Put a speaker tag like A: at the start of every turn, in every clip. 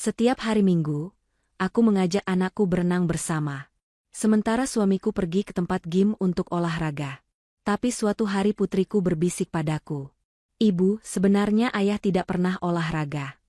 A: Setiap hari Minggu, aku mengajak anakku berenang bersama. Sementara suamiku pergi ke tempat gym untuk olahraga. Tapi suatu hari putriku berbisik padaku. Ibu, sebenarnya ayah tidak pernah olahraga.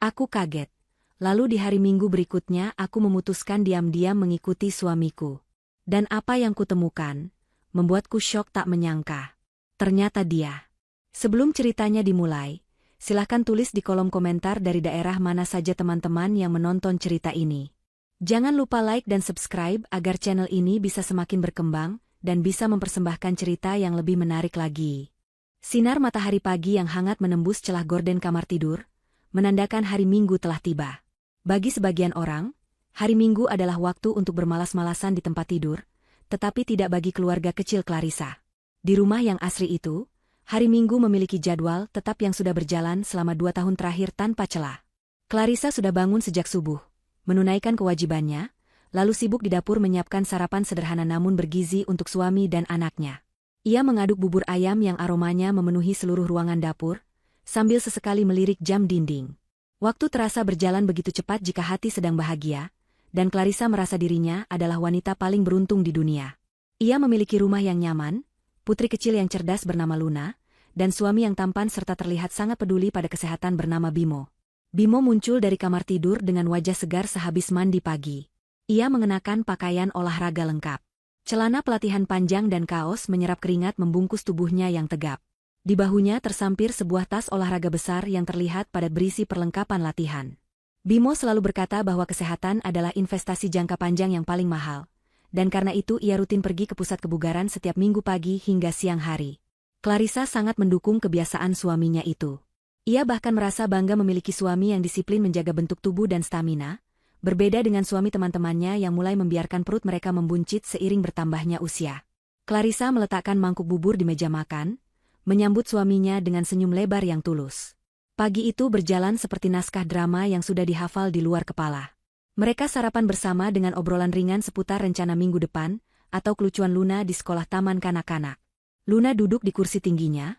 A: Aku kaget. Lalu di hari Minggu berikutnya aku memutuskan diam-diam mengikuti suamiku. Dan apa yang kutemukan, membuatku syok tak menyangka. Ternyata dia. Sebelum ceritanya dimulai, silahkan tulis di kolom komentar dari daerah mana saja teman-teman yang menonton cerita ini. Jangan lupa like dan subscribe agar channel ini bisa semakin berkembang dan bisa mempersembahkan cerita yang lebih menarik lagi. Sinar matahari pagi yang hangat menembus celah gorden kamar tidur, menandakan hari Minggu telah tiba. Bagi sebagian orang, hari Minggu adalah waktu untuk bermalas-malasan di tempat tidur, tetapi tidak bagi keluarga kecil Clarissa. Di rumah yang asri itu, hari Minggu memiliki jadwal tetap yang sudah berjalan selama 2 tahun terakhir tanpa celah. Clarissa sudah bangun sejak subuh, menunaikan kewajibannya, lalu sibuk di dapur menyiapkan sarapan sederhana namun bergizi untuk suami dan anaknya. Ia mengaduk bubur ayam yang aromanya memenuhi seluruh ruangan dapur, sambil sesekali melirik jam dinding. Waktu terasa berjalan begitu cepat jika hati sedang bahagia, dan Clarissa merasa dirinya adalah wanita paling beruntung di dunia. Ia memiliki rumah yang nyaman, putri kecil yang cerdas bernama Luna, dan suami yang tampan serta terlihat sangat peduli pada kesehatan bernama Bimo. Bimo muncul dari kamar tidur dengan wajah segar sehabis mandi pagi. Ia mengenakan pakaian olahraga lengkap. Celana pelatihan panjang dan kaos menyerap keringat membungkus tubuhnya yang tegap. Di bahunya tersampir sebuah tas olahraga besar yang terlihat padat berisi perlengkapan latihan. Bimo selalu berkata bahwa kesehatan adalah investasi jangka panjang yang paling mahal. Dan karena itu ia rutin pergi ke pusat kebugaran setiap Minggu pagi hingga siang hari. Clarissa sangat mendukung kebiasaan suaminya itu. Ia bahkan merasa bangga memiliki suami yang disiplin menjaga bentuk tubuh dan stamina, berbeda dengan suami teman-temannya yang mulai membiarkan perut mereka membuncit seiring bertambahnya usia. Clarissa meletakkan mangkuk bubur di meja makan, menyambut suaminya dengan senyum lebar yang tulus. Pagi itu berjalan seperti naskah drama yang sudah dihafal di luar kepala. Mereka sarapan bersama dengan obrolan ringan seputar rencana minggu depan, atau kelucuan Luna di sekolah taman kanak-kanak. Luna duduk di kursi tingginya,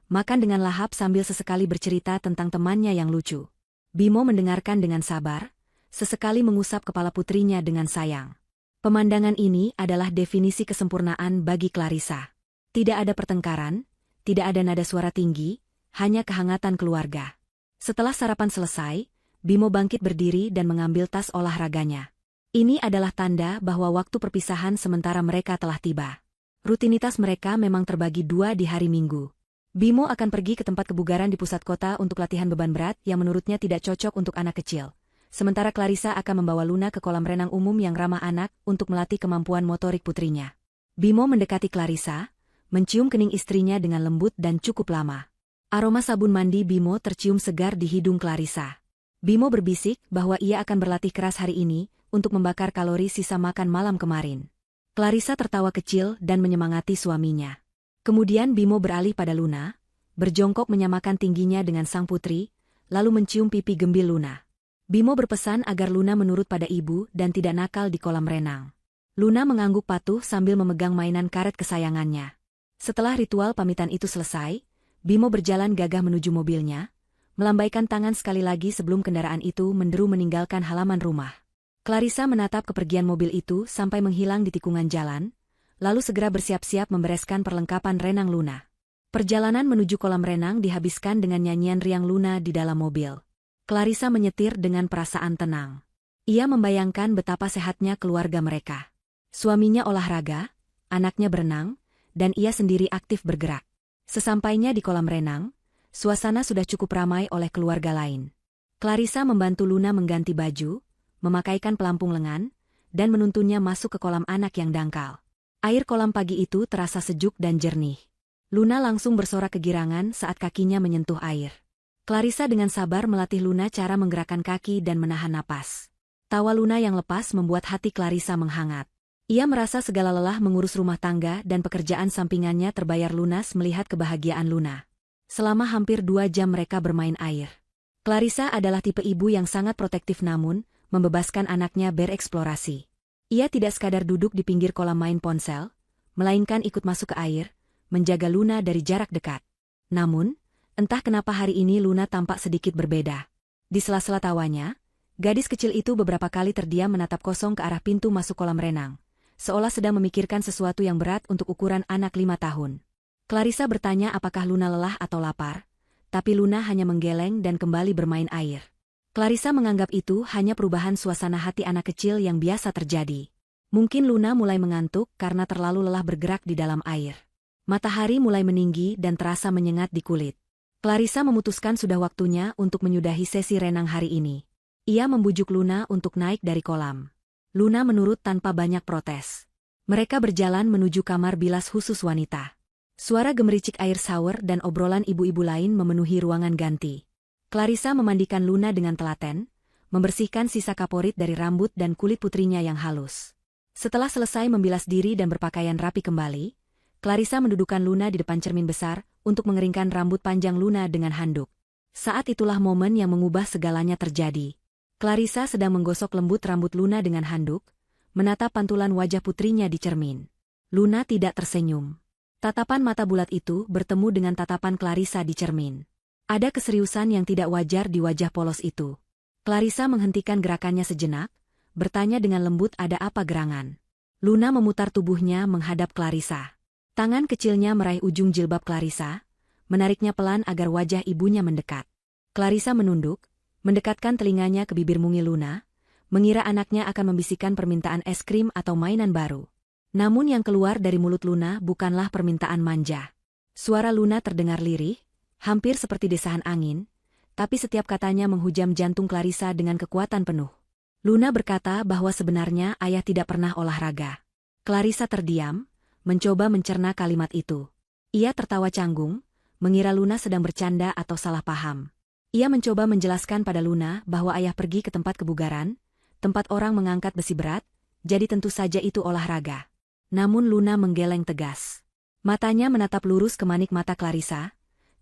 A: makan dengan lahap sambil sesekali bercerita tentang temannya yang lucu. Bimo mendengarkan dengan sabar, sesekali mengusap kepala putrinya dengan sayang. Pemandangan ini adalah definisi kesempurnaan bagi Clarissa. Tidak ada pertengkaran, tidak ada nada suara tinggi, hanya kehangatan keluarga. Setelah sarapan selesai, Bimo bangkit berdiri dan mengambil tas olahraganya. Ini adalah tanda bahwa waktu perpisahan sementara mereka telah tiba. Rutinitas mereka memang terbagi 2 di hari Minggu. Bimo akan pergi ke tempat kebugaran di pusat kota untuk latihan beban berat yang menurutnya tidak cocok untuk anak kecil. Sementara Clarissa akan membawa Luna ke kolam renang umum yang ramah anak untuk melatih kemampuan motorik putrinya. Bimo mendekati Clarissa, mencium kening istrinya dengan lembut dan cukup lama. Aroma sabun mandi Bimo tercium segar di hidung Clarissa. Bimo berbisik bahwa ia akan berlatih keras hari ini untuk membakar kalori sisa makan malam kemarin. Clarissa tertawa kecil dan menyemangati suaminya. Kemudian Bimo beralih pada Luna, berjongkok menyamakan tingginya dengan sang putri, lalu mencium pipi gembil Luna. Bimo berpesan agar Luna menurut pada ibu dan tidak nakal di kolam renang. Luna mengangguk patuh sambil memegang mainan karet kesayangannya. Setelah ritual pamitan itu selesai, Bimo berjalan gagah menuju mobilnya, melambaikan tangan sekali lagi sebelum kendaraan itu menderu meninggalkan halaman rumah. Clarissa menatap kepergian mobil itu sampai menghilang di tikungan jalan, lalu segera bersiap-siap membereskan perlengkapan renang Luna. Perjalanan menuju kolam renang dihabiskan dengan nyanyian riang Luna di dalam mobil. Clarissa menyetir dengan perasaan tenang. Ia membayangkan betapa sehatnya keluarga mereka. Suaminya olahraga, anaknya berenang, dan ia sendiri aktif bergerak. Sesampainya di kolam renang, suasana sudah cukup ramai oleh keluarga lain. Clarissa membantu Luna mengganti baju, memakaikan pelampung lengan, dan menuntunnya masuk ke kolam anak yang dangkal. Air kolam pagi itu terasa sejuk dan jernih. Luna langsung bersorak kegirangan saat kakinya menyentuh air. Clarissa dengan sabar melatih Luna cara menggerakkan kaki dan menahan napas. Tawa Luna yang lepas membuat hati Clarissa menghangat. Ia merasa segala lelah mengurus rumah tangga dan pekerjaan sampingannya terbayar lunas melihat kebahagiaan Luna. Selama hampir 2 jam mereka bermain air. Clarissa adalah tipe ibu yang sangat protektif namun, membebaskan anaknya bereksplorasi. Ia tidak sekadar duduk di pinggir kolam main ponsel, melainkan ikut masuk ke air, menjaga Luna dari jarak dekat. Namun, entah kenapa hari ini Luna tampak sedikit berbeda. Di sela-sela tawanya, Gadis kecil itu beberapa kali terdiam menatap kosong ke arah pintu masuk kolam renang, seolah sedang memikirkan sesuatu yang berat untuk ukuran anak 5 tahun. Clarissa bertanya apakah Luna lelah atau lapar, tapi Luna hanya menggeleng dan kembali bermain air. Clarissa menganggap itu hanya perubahan suasana hati anak kecil yang biasa terjadi. Mungkin Luna mulai mengantuk karena terlalu lelah bergerak di dalam air. Matahari mulai meninggi dan terasa menyengat di kulit. Clarissa memutuskan sudah waktunya untuk menyudahi sesi renang hari ini. Ia membujuk Luna untuk naik dari kolam. Luna menurut tanpa banyak protes. Mereka berjalan menuju kamar bilas khusus wanita. Suara gemericik air shower dan obrolan ibu-ibu lain memenuhi ruangan ganti. Clarissa memandikan Luna dengan telaten, membersihkan sisa kaporit dari rambut dan kulit putrinya yang halus. Setelah selesai membilas diri dan berpakaian rapi kembali, Clarissa mendudukkan Luna di depan cermin besar untuk mengeringkan rambut panjang Luna dengan handuk. Saat itulah momen yang mengubah segalanya terjadi. Clarissa sedang menggosok lembut rambut Luna dengan handuk, menatap pantulan wajah putrinya di cermin. Luna tidak tersenyum. Tatapan mata bulat itu bertemu dengan tatapan Clarissa di cermin. Ada keseriusan yang tidak wajar di wajah polos itu. Clarissa menghentikan gerakannya sejenak, bertanya dengan lembut ada apa gerangan. Luna memutar tubuhnya menghadap Clarissa. Tangan kecilnya meraih ujung jilbab Clarissa, menariknya pelan agar wajah ibunya mendekat. Clarissa menunduk, mendekatkan telinganya ke bibir mungil Luna, mengira anaknya akan membisikkan permintaan es krim atau mainan baru. Namun yang keluar dari mulut Luna bukanlah permintaan manja. Suara Luna terdengar lirih, hampir seperti desahan angin, tapi setiap katanya menghujam jantung Clarissa dengan kekuatan penuh. Luna berkata bahwa sebenarnya ayah tidak pernah olahraga. Clarissa terdiam, mencoba mencerna kalimat itu. Ia tertawa canggung, mengira Luna sedang bercanda atau salah paham. Ia mencoba menjelaskan pada Luna bahwa ayah pergi ke tempat kebugaran, tempat orang mengangkat besi berat, jadi tentu saja itu olahraga. Namun Luna menggeleng tegas. Matanya menatap lurus ke manik mata Clarissa,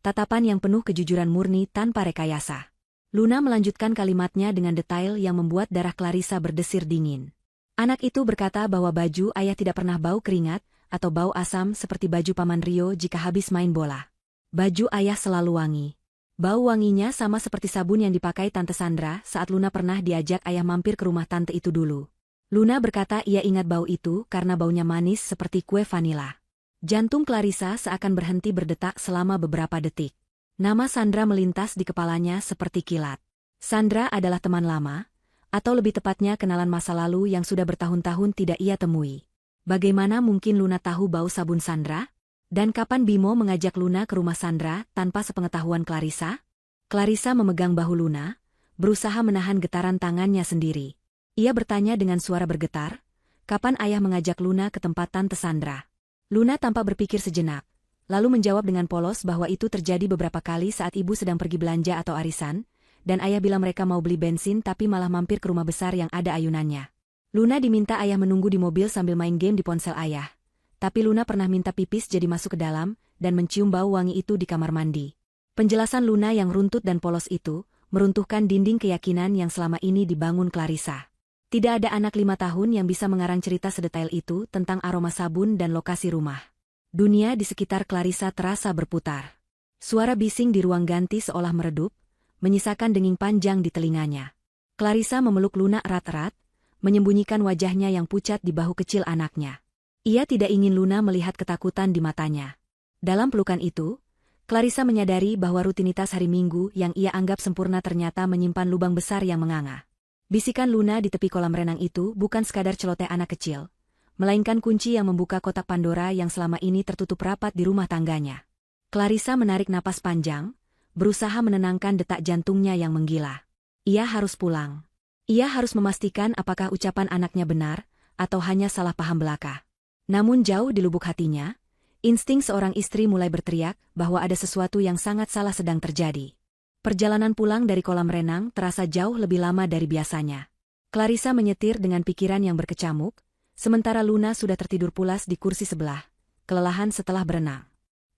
A: tatapan yang penuh kejujuran murni tanpa rekayasa. Luna melanjutkan kalimatnya dengan detail yang membuat darah Clarissa berdesir dingin. Anak itu berkata bahwa baju ayah tidak pernah bau keringat atau bau asam seperti baju Paman Rio jika habis main bola. Baju ayah selalu wangi. Bau wanginya sama seperti sabun yang dipakai Tante Sandra saat Luna pernah diajak ayah mampir ke rumah tante itu dulu. Luna berkata ia ingat bau itu karena baunya manis seperti kue vanila. Jantung Clarissa seakan berhenti berdetak selama beberapa detik. Nama Sandra melintas di kepalanya seperti kilat. Sandra adalah teman lama, atau lebih tepatnya kenalan masa lalu yang sudah bertahun-tahun tidak ia temui. Bagaimana mungkin Luna tahu bau sabun Sandra? Dan kapan Bimo mengajak Luna ke rumah Sandra tanpa sepengetahuan Clarissa? Clarissa memegang bahu Luna, berusaha menahan getaran tangannya sendiri. Ia bertanya dengan suara bergetar, kapan ayah mengajak Luna ke tempat Tante Sandra? Luna tampak berpikir sejenak, lalu menjawab dengan polos bahwa itu terjadi beberapa kali saat ibu sedang pergi belanja atau arisan, dan ayah bilang mereka mau beli bensin tapi malah mampir ke rumah besar yang ada ayunannya. Luna diminta ayah menunggu di mobil sambil main game di ponsel ayah. Tapi Luna pernah minta pipis jadi masuk ke dalam, dan mencium bau wangi itu di kamar mandi. Penjelasan Luna yang runtut dan polos itu, meruntuhkan dinding keyakinan yang selama ini dibangun Clarissa. Tidak ada anak 5 tahun yang bisa mengarang cerita sedetail itu tentang aroma sabun dan lokasi rumah. Dunia di sekitar Clarissa terasa berputar. Suara bising di ruang ganti seolah meredup, menyisakan denging panjang di telinganya. Clarissa memeluk Luna erat-erat, menyembunyikan wajahnya yang pucat di bahu kecil anaknya. Ia tidak ingin Luna melihat ketakutan di matanya. Dalam pelukan itu, Clarissa menyadari bahwa rutinitas hari Minggu yang ia anggap sempurna ternyata menyimpan lubang besar yang menganga. Bisikan Luna di tepi kolam renang itu bukan sekadar celoteh anak kecil, melainkan kunci yang membuka kotak Pandora yang selama ini tertutup rapat di rumah tangganya. Clarissa menarik napas panjang, berusaha menenangkan detak jantungnya yang menggila. Ia harus pulang. Ia harus memastikan apakah ucapan anaknya benar, atau hanya salah paham belaka. Namun jauh di lubuk hatinya, insting seorang istri mulai berteriak bahwa ada sesuatu yang sangat salah sedang terjadi. Perjalanan pulang dari kolam renang terasa jauh lebih lama dari biasanya. Clarissa menyetir dengan pikiran yang berkecamuk, sementara Luna sudah tertidur pulas di kursi sebelah, kelelahan setelah berenang.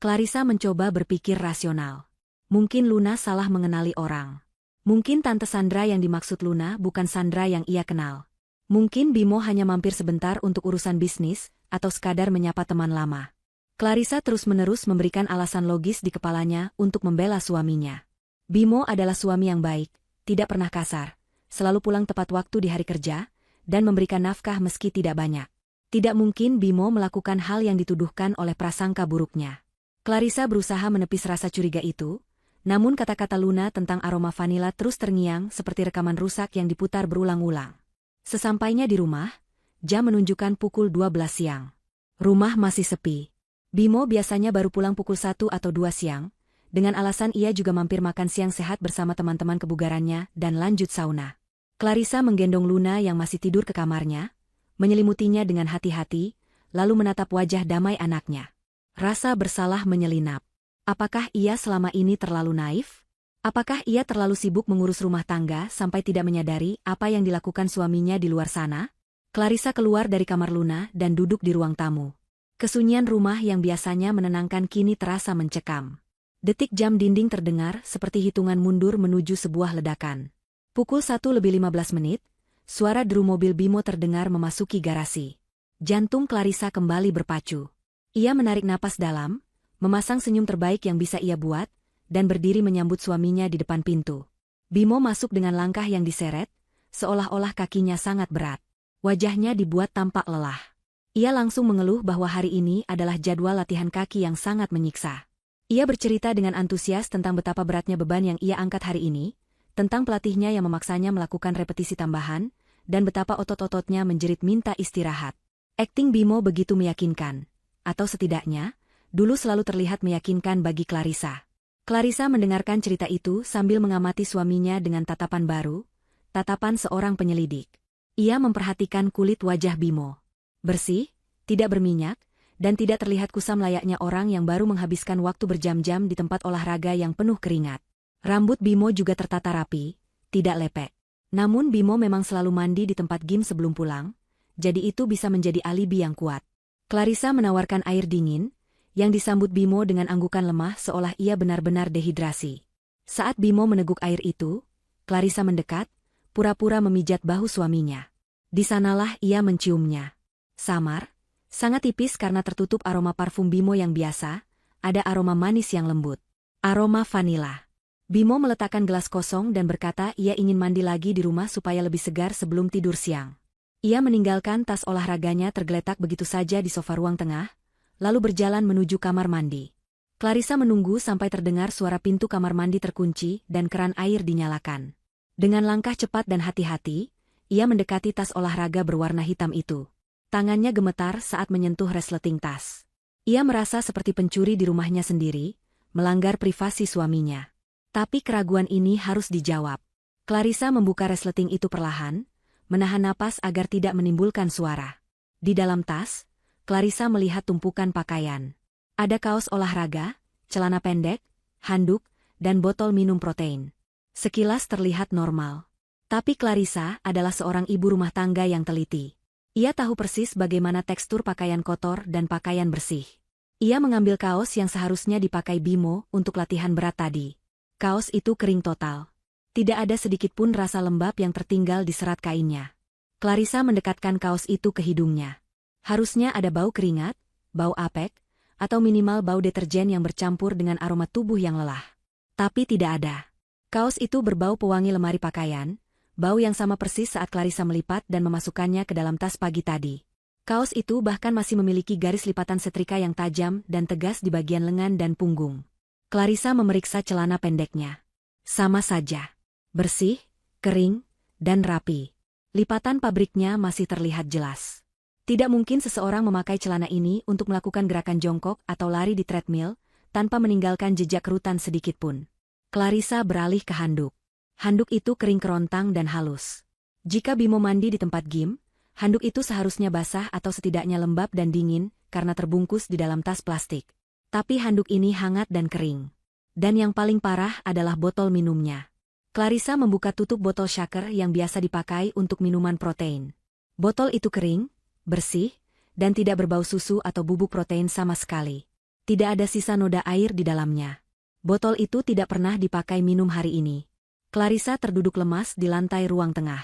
A: Clarissa mencoba berpikir rasional. Mungkin Luna salah mengenali orang. Mungkin Tante Sandra yang dimaksud Luna bukan Sandra yang ia kenal. Mungkin Bimo hanya mampir sebentar untuk urusan bisnis, atau sekadar menyapa teman lama. Clarissa terus-menerus memberikan alasan logis di kepalanya untuk membela suaminya. Bimo adalah suami yang baik, tidak pernah kasar, selalu pulang tepat waktu di hari kerja, dan memberikan nafkah meski tidak banyak. Tidak mungkin Bimo melakukan hal yang dituduhkan oleh prasangka buruknya. Clarissa berusaha menepis rasa curiga itu, namun kata-kata Luna tentang aroma vanila terus terngiang seperti rekaman rusak yang diputar berulang-ulang. Sesampainya di rumah, jam menunjukkan pukul 12 siang. Rumah masih sepi. Bimo biasanya baru pulang pukul 1 atau 2 siang, dengan alasan ia juga mampir makan siang sehat bersama teman-teman kebugarannya dan lanjut sauna. Clarissa menggendong Luna yang masih tidur ke kamarnya, menyelimutinya dengan hati-hati, lalu menatap wajah damai anaknya. Rasa bersalah menyelinap. Apakah ia selama ini terlalu naif? Apakah ia terlalu sibuk mengurus rumah tangga sampai tidak menyadari apa yang dilakukan suaminya di luar sana? Clarissa keluar dari kamar Luna dan duduk di ruang tamu. Kesunyian rumah yang biasanya menenangkan kini terasa mencekam. Detik jam dinding terdengar seperti hitungan mundur menuju sebuah ledakan. Pukul 1:15, suara deru mobil Bimo terdengar memasuki garasi. Jantung Clarissa kembali berpacu. Ia menarik napas dalam, memasang senyum terbaik yang bisa ia buat, dan berdiri menyambut suaminya di depan pintu. Bimo masuk dengan langkah yang diseret, seolah-olah kakinya sangat berat. Wajahnya dibuat tampak lelah. Ia langsung mengeluh bahwa hari ini adalah jadwal latihan kaki yang sangat menyiksa. Ia bercerita dengan antusias tentang betapa beratnya beban yang ia angkat hari ini, tentang pelatihnya yang memaksanya melakukan repetisi tambahan, dan betapa otot-ototnya menjerit minta istirahat. Akting Bimo begitu meyakinkan, atau setidaknya, dulu selalu terlihat meyakinkan bagi Clarissa. Clarissa mendengarkan cerita itu sambil mengamati suaminya dengan tatapan baru, tatapan seorang penyelidik. Ia memperhatikan kulit wajah Bimo. Bersih, tidak berminyak, dan tidak terlihat kusam layaknya orang yang baru menghabiskan waktu berjam-jam di tempat olahraga yang penuh keringat. Rambut Bimo juga tertata rapi, tidak lepek. Namun Bimo memang selalu mandi di tempat gym sebelum pulang, jadi itu bisa menjadi alibi yang kuat. Clarissa menawarkan air dingin, yang disambut Bimo dengan anggukan lemah seolah ia benar-benar dehidrasi. Saat Bimo meneguk air itu, Clarissa mendekat, pura-pura memijat bahu suaminya. Di sanalah ia menciumnya. Samar, sangat tipis karena tertutup aroma parfum Bimo yang biasa, ada aroma manis yang lembut. Aroma vanila. Bimo meletakkan gelas kosong dan berkata ia ingin mandi lagi di rumah supaya lebih segar sebelum tidur siang. Ia meninggalkan tas olahraganya tergeletak begitu saja di sofa ruang tengah, lalu berjalan menuju kamar mandi. Clarissa menunggu sampai terdengar suara pintu kamar mandi terkunci dan keran air dinyalakan. Dengan langkah cepat dan hati-hati, ia mendekati tas olahraga berwarna hitam itu. Tangannya gemetar saat menyentuh resleting tas. Ia merasa seperti pencuri di rumahnya sendiri, melanggar privasi suaminya. Tapi keraguan ini harus dijawab. Clarissa membuka resleting itu perlahan, menahan napas agar tidak menimbulkan suara. Di dalam tas, Clarissa melihat tumpukan pakaian. Ada kaos olahraga, celana pendek, handuk, dan botol minum protein. Sekilas terlihat normal. Tapi Clarissa adalah seorang ibu rumah tangga yang teliti. Ia tahu persis bagaimana tekstur pakaian kotor dan pakaian bersih. Ia mengambil kaos yang seharusnya dipakai Bimo untuk latihan berat tadi. Kaos itu kering total. Tidak ada sedikit pun rasa lembab yang tertinggal di serat kainnya. Clarissa mendekatkan kaos itu ke hidungnya. Harusnya ada bau keringat, bau apek, atau minimal bau deterjen yang bercampur dengan aroma tubuh yang lelah. Tapi tidak ada. Kaos itu berbau pewangi lemari pakaian, bau yang sama persis saat Clarissa melipat dan memasukkannya ke dalam tas pagi tadi. Kaos itu bahkan masih memiliki garis lipatan setrika yang tajam dan tegas di bagian lengan dan punggung. Clarissa memeriksa celana pendeknya. Sama saja. Bersih, kering, dan rapi. Lipatan pabriknya masih terlihat jelas. Tidak mungkin seseorang memakai celana ini untuk melakukan gerakan jongkok atau lari di treadmill, tanpa meninggalkan jejak kerutan sedikitpun. Clarissa beralih ke handuk. Handuk itu kering kerontang dan halus. Jika Bimo mandi di tempat gym, handuk itu seharusnya basah atau setidaknya lembab dan dingin, karena terbungkus di dalam tas plastik. Tapi handuk ini hangat dan kering. Dan yang paling parah adalah botol minumnya. Clarissa membuka tutup botol shaker yang biasa dipakai untuk minuman protein. Botol itu kering, bersih, dan tidak berbau susu atau bubuk protein sama sekali. Tidak ada sisa noda air di dalamnya. Botol itu tidak pernah dipakai minum hari ini. Clarissa terduduk lemas di lantai ruang tengah.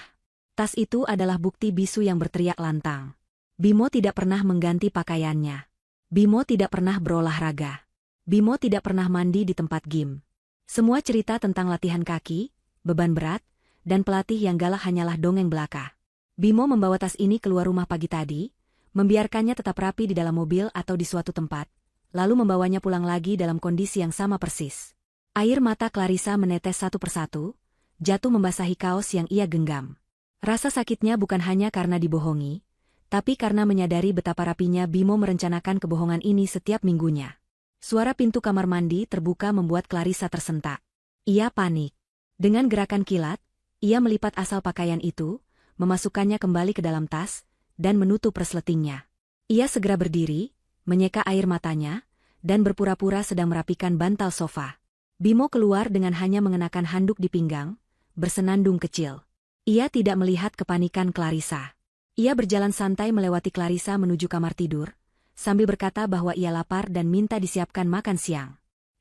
A: Tas itu adalah bukti bisu yang berteriak lantang. Bimo tidak pernah mengganti pakaiannya. Bimo tidak pernah berolahraga. Bimo tidak pernah mandi di tempat gym. Semua cerita tentang latihan kaki, beban berat, dan pelatih yang galak hanyalah dongeng belaka. Bimo membawa tas ini keluar rumah pagi tadi, membiarkannya tetap rapi di dalam mobil atau di suatu tempat, lalu membawanya pulang lagi dalam kondisi yang sama persis. Air mata Clarissa menetes satu persatu, jatuh membasahi kaos yang ia genggam. Rasa sakitnya bukan hanya karena dibohongi, tapi karena menyadari betapa rapinya Bimo merencanakan kebohongan ini setiap minggunya. Suara pintu kamar mandi terbuka membuat Clarissa tersentak. Ia panik. Dengan gerakan kilat, ia melipat asal pakaian itu, memasukkannya kembali ke dalam tas, dan menutup resletingnya. Ia segera berdiri, menyeka air matanya, dan berpura-pura sedang merapikan bantal sofa. Bimo keluar dengan hanya mengenakan handuk di pinggang, bersenandung kecil. Ia tidak melihat kepanikan Clarissa. Ia berjalan santai melewati Clarissa menuju kamar tidur, sambil berkata bahwa ia lapar dan minta disiapkan makan siang.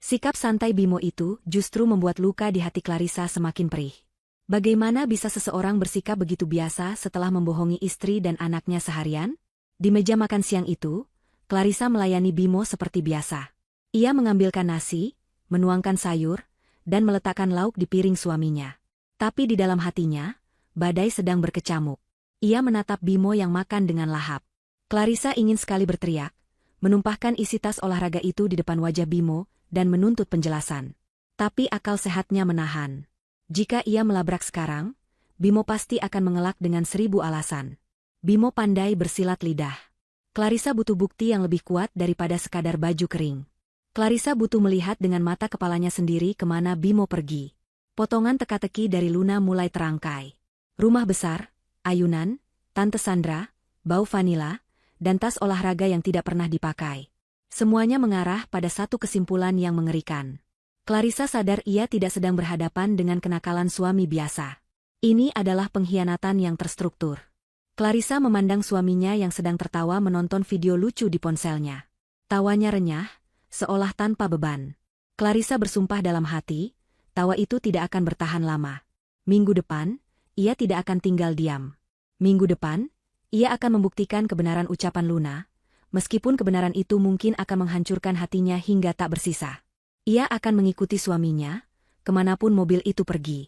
A: Sikap santai Bimo itu justru membuat luka di hati Clarissa semakin perih. Bagaimana bisa seseorang bersikap begitu biasa setelah membohongi istri dan anaknya seharian? Di meja makan siang itu, Clarissa melayani Bimo seperti biasa. Ia mengambilkan nasi, menuangkan sayur, dan meletakkan lauk di piring suaminya. Tapi di dalam hatinya, badai sedang berkecamuk. Ia menatap Bimo yang makan dengan lahap. Clarissa ingin sekali berteriak, menumpahkan isi tas olahraga itu di depan wajah Bimo, dan menuntut penjelasan. Tapi akal sehatnya menahan. Jika ia melabrak sekarang, Bimo pasti akan mengelak dengan 1000 alasan. Bimo pandai bersilat lidah. Clarissa butuh bukti yang lebih kuat daripada sekadar baju kering. Clarissa butuh melihat dengan mata kepalanya sendiri kemana Bimo pergi. Potongan teka-teki dari Luna mulai terangkai. Rumah besar, ayunan, Tante Sandra, bau vanila, dan tas olahraga yang tidak pernah dipakai. Semuanya mengarah pada satu kesimpulan yang mengerikan. Clarissa sadar ia tidak sedang berhadapan dengan kenakalan suami biasa. Ini adalah pengkhianatan yang terstruktur. Clarissa memandang suaminya yang sedang tertawa menonton video lucu di ponselnya. Tawanya renyah, seolah tanpa beban. Clarissa bersumpah dalam hati, tawa itu tidak akan bertahan lama. Minggu depan, ia tidak akan tinggal diam. Minggu depan, ia akan membuktikan kebenaran ucapan Luna, meskipun kebenaran itu mungkin akan menghancurkan hatinya hingga tak bersisa. Ia akan mengikuti suaminya, kemanapun mobil itu pergi.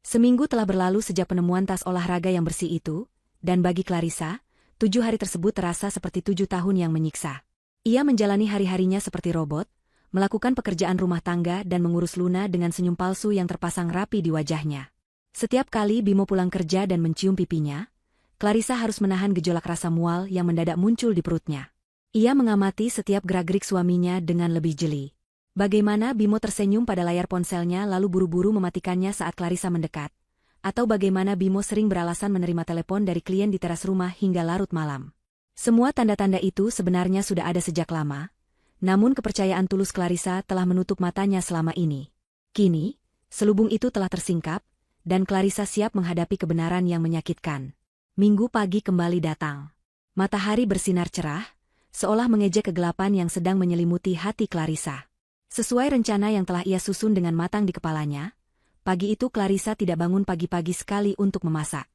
A: Seminggu telah berlalu sejak penemuan tas olahraga yang bersih itu, dan bagi Clarissa, 7 hari tersebut terasa seperti 7 tahun yang menyiksa. Ia menjalani hari-harinya seperti robot, melakukan pekerjaan rumah tangga dan mengurus Luna dengan senyum palsu yang terpasang rapi di wajahnya. Setiap kali Bimo pulang kerja dan mencium pipinya, Clarissa harus menahan gejolak rasa mual yang mendadak muncul di perutnya. Ia mengamati setiap gerak-gerik suaminya dengan lebih jeli. Bagaimana Bimo tersenyum pada layar ponselnya lalu buru-buru mematikannya saat Clarissa mendekat. Atau bagaimana Bimo sering beralasan menerima telepon dari klien di teras rumah hingga larut malam. Semua tanda-tanda itu sebenarnya sudah ada sejak lama, namun kepercayaan tulus Clarissa telah menutup matanya selama ini. Kini, selubung itu telah tersingkap, dan Clarissa siap menghadapi kebenaran yang menyakitkan. Minggu pagi kembali datang. Matahari bersinar cerah, seolah mengejek kegelapan yang sedang menyelimuti hati Clarissa. Sesuai rencana yang telah ia susun dengan matang di kepalanya, pagi itu Clarissa tidak bangun pagi-pagi sekali untuk memasak.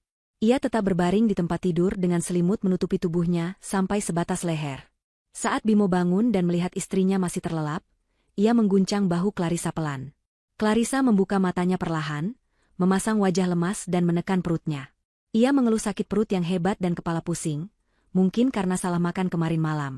A: Ia tetap berbaring di tempat tidur dengan selimut menutupi tubuhnya sampai sebatas leher. Saat Bimo bangun dan melihat istrinya masih terlelap, ia mengguncang bahu Clarissa pelan. Clarissa membuka matanya perlahan, memasang wajah lemas dan menekan perutnya. Ia mengeluh sakit perut yang hebat dan kepala pusing, mungkin karena salah makan kemarin malam.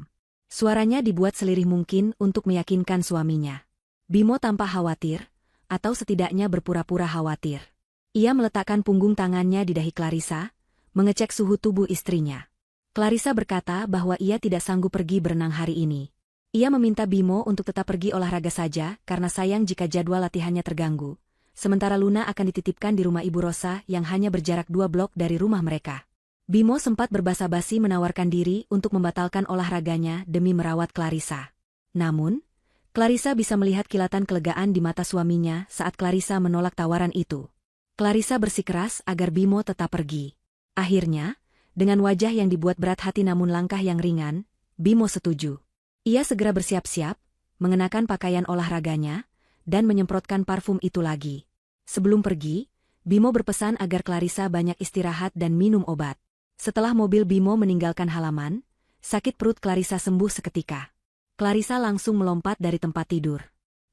A: Suaranya dibuat selirih mungkin untuk meyakinkan suaminya. Bimo tampak khawatir, atau setidaknya berpura-pura khawatir. Ia meletakkan punggung tangannya di dahi Clarissa, mengecek suhu tubuh istrinya. Clarissa berkata bahwa ia tidak sanggup pergi berenang hari ini. Ia meminta Bimo untuk tetap pergi olahraga saja karena sayang jika jadwal latihannya terganggu. Sementara Luna akan dititipkan di rumah Ibu Rosa yang hanya berjarak 2 blok dari rumah mereka. Bimo sempat berbasa-basi menawarkan diri untuk membatalkan olahraganya demi merawat Clarissa. Namun, Clarissa bisa melihat kilatan kelegaan di mata suaminya saat Clarissa menolak tawaran itu. Clarissa bersikeras agar Bimo tetap pergi. Akhirnya, dengan wajah yang dibuat berat hati namun langkah yang ringan, Bimo setuju. Ia segera bersiap-siap, mengenakan pakaian olahraganya, dan menyemprotkan parfum itu lagi. Sebelum pergi, Bimo berpesan agar Clarissa banyak istirahat dan minum obat. Setelah mobil Bimo meninggalkan halaman, sakit perut Clarissa sembuh seketika. Clarissa langsung melompat dari tempat tidur.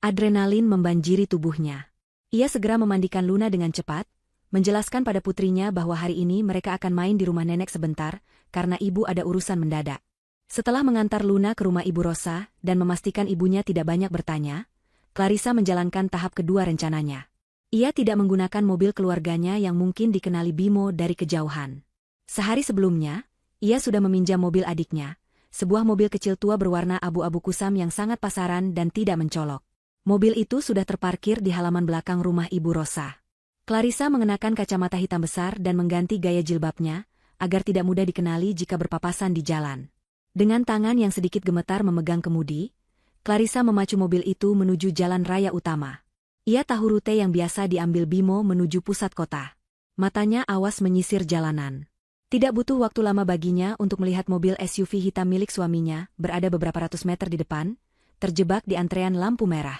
A: Adrenalin membanjiri tubuhnya. Ia segera memandikan Luna dengan cepat, menjelaskan pada putrinya bahwa hari ini mereka akan main di rumah nenek sebentar, karena ibu ada urusan mendadak. Setelah mengantar Luna ke rumah Ibu Rosa dan memastikan ibunya tidak banyak bertanya, Clarissa menjalankan tahap kedua rencananya. Ia tidak menggunakan mobil keluarganya yang mungkin dikenali Bimo dari kejauhan. Sehari sebelumnya, ia sudah meminjam mobil adiknya, sebuah mobil kecil tua berwarna abu-abu kusam yang sangat pasaran dan tidak mencolok. Mobil itu sudah terparkir di halaman belakang rumah Ibu Rosa. Clarissa mengenakan kacamata hitam besar dan mengganti gaya jilbabnya, agar tidak mudah dikenali jika berpapasan di jalan. Dengan tangan yang sedikit gemetar memegang kemudi, Clarissa memacu mobil itu menuju jalan raya utama. Ia tahu rute yang biasa diambil Bimo menuju pusat kota. Matanya awas menyisir jalanan. Tidak butuh waktu lama baginya untuk melihat mobil SUV hitam milik suaminya berada beberapa ratus meter di depan, terjebak di antrean lampu merah.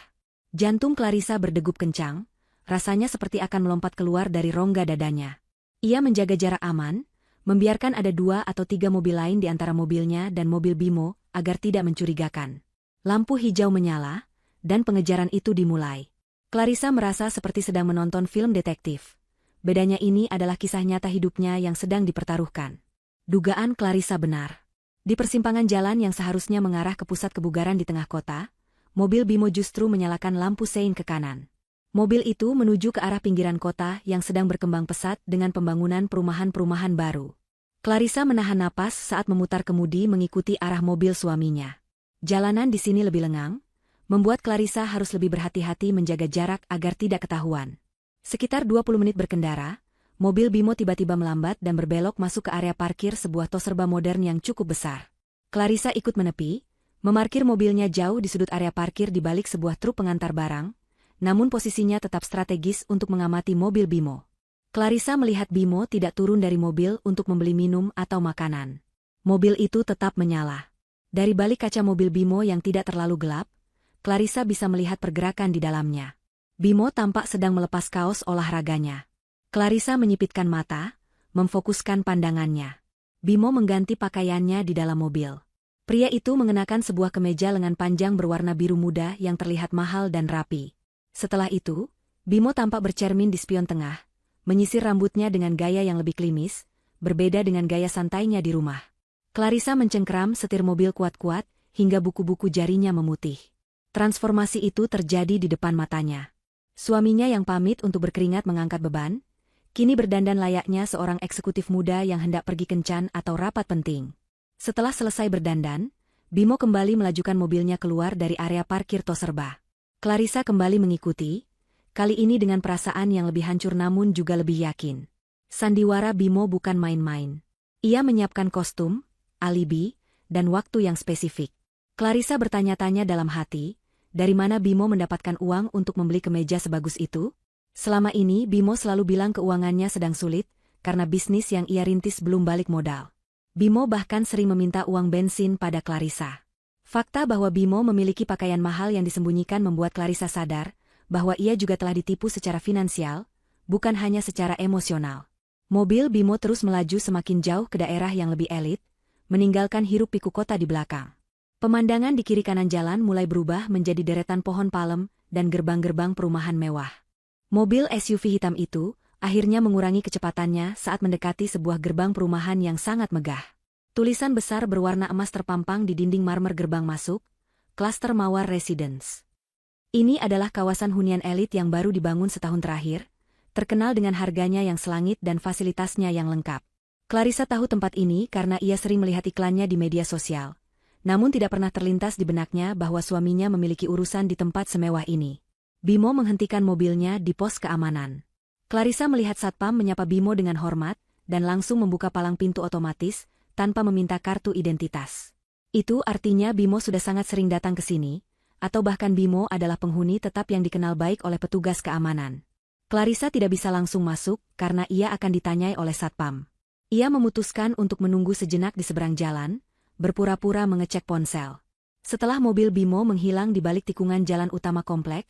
A: Jantung Clarissa berdegup kencang, rasanya seperti akan melompat keluar dari rongga dadanya. Ia menjaga jarak aman, membiarkan ada 2 atau 3 mobil lain di antara mobilnya dan mobil Bimo agar tidak mencurigakan. Lampu hijau menyala, dan pengejaran itu dimulai. Clarissa merasa seperti sedang menonton film detektif. Bedanya ini adalah kisah nyata hidupnya yang sedang dipertaruhkan. Dugaan Clarissa benar. Di persimpangan jalan yang seharusnya mengarah ke pusat kebugaran di tengah kota, mobil Bimo justru menyalakan lampu sein ke kanan. Mobil itu menuju ke arah pinggiran kota yang sedang berkembang pesat dengan pembangunan perumahan-perumahan baru. Clarissa menahan napas saat memutar kemudi mengikuti arah mobil suaminya. Jalanan di sini lebih lengang, membuat Clarissa harus lebih berhati-hati menjaga jarak agar tidak ketahuan. Sekitar 20 menit berkendara, mobil Bimo tiba-tiba melambat dan berbelok masuk ke area parkir sebuah tos serba modern yang cukup besar. Clarissa ikut menepi, memarkir mobilnya jauh di sudut area parkir di balik sebuah truk pengantar barang, namun posisinya tetap strategis untuk mengamati mobil Bimo. Clarissa melihat Bimo tidak turun dari mobil untuk membeli minum atau makanan. Mobil itu tetap menyala. Dari balik kaca mobil Bimo yang tidak terlalu gelap, Clarissa bisa melihat pergerakan di dalamnya. Bimo tampak sedang melepas kaos olahraganya. Clarissa menyipitkan mata, memfokuskan pandangannya. Bimo mengganti pakaiannya di dalam mobil. Pria itu mengenakan sebuah kemeja lengan panjang berwarna biru muda yang terlihat mahal dan rapi. Setelah itu, Bimo tampak bercermin di spion tengah, menyisir rambutnya dengan gaya yang lebih klimis, berbeda dengan gaya santainya di rumah. Clarissa mencengkeram setir mobil kuat-kuat, hingga buku-buku jarinya memutih. Transformasi itu terjadi di depan matanya. Suaminya yang pamit untuk berkeringat mengangkat beban, kini berdandan layaknya seorang eksekutif muda yang hendak pergi kencan atau rapat penting. Setelah selesai berdandan, Bimo kembali melajukan mobilnya keluar dari area parkir tos serba. Clarissa kembali mengikuti, kali ini dengan perasaan yang lebih hancur namun juga lebih yakin. Sandiwara Bimo bukan main-main. Ia menyiapkan kostum, alibi, dan waktu yang spesifik. Clarissa bertanya-tanya dalam hati, dari mana Bimo mendapatkan uang untuk membeli kemeja sebagus itu? Selama ini Bimo selalu bilang keuangannya sedang sulit, karena bisnis yang ia rintis belum balik modal. Bimo bahkan sering meminta uang bensin pada Clarissa. Fakta bahwa Bimo memiliki pakaian mahal yang disembunyikan membuat Clarissa sadar, bahwa ia juga telah ditipu secara finansial, bukan hanya secara emosional. Mobil Bimo terus melaju semakin jauh ke daerah yang lebih elit, meninggalkan hiruk pikuk kota di belakang. Pemandangan di kiri kanan jalan mulai berubah menjadi deretan pohon palem dan gerbang-gerbang perumahan mewah. Mobil SUV hitam itu akhirnya mengurangi kecepatannya saat mendekati sebuah gerbang perumahan yang sangat megah. Tulisan besar berwarna emas terpampang di dinding marmer gerbang masuk, Klaster Mawar Residence. Ini adalah kawasan hunian elit yang baru dibangun setahun terakhir, terkenal dengan harganya yang selangit dan fasilitasnya yang lengkap. Clarissa tahu tempat ini karena ia sering melihat iklannya di media sosial. Namun tidak pernah terlintas di benaknya bahwa suaminya memiliki urusan di tempat semewah ini. Bimo menghentikan mobilnya di pos keamanan. Clarissa melihat satpam menyapa Bimo dengan hormat, dan langsung membuka palang pintu otomatis, tanpa meminta kartu identitas. Itu artinya Bimo sudah sangat sering datang ke sini, atau bahkan Bimo adalah penghuni tetap yang dikenal baik oleh petugas keamanan. Clarissa tidak bisa langsung masuk, karena ia akan ditanyai oleh satpam. Ia memutuskan untuk menunggu sejenak di seberang jalan, berpura-pura mengecek ponsel. Setelah mobil Bimo menghilang di balik tikungan jalan utama komplek,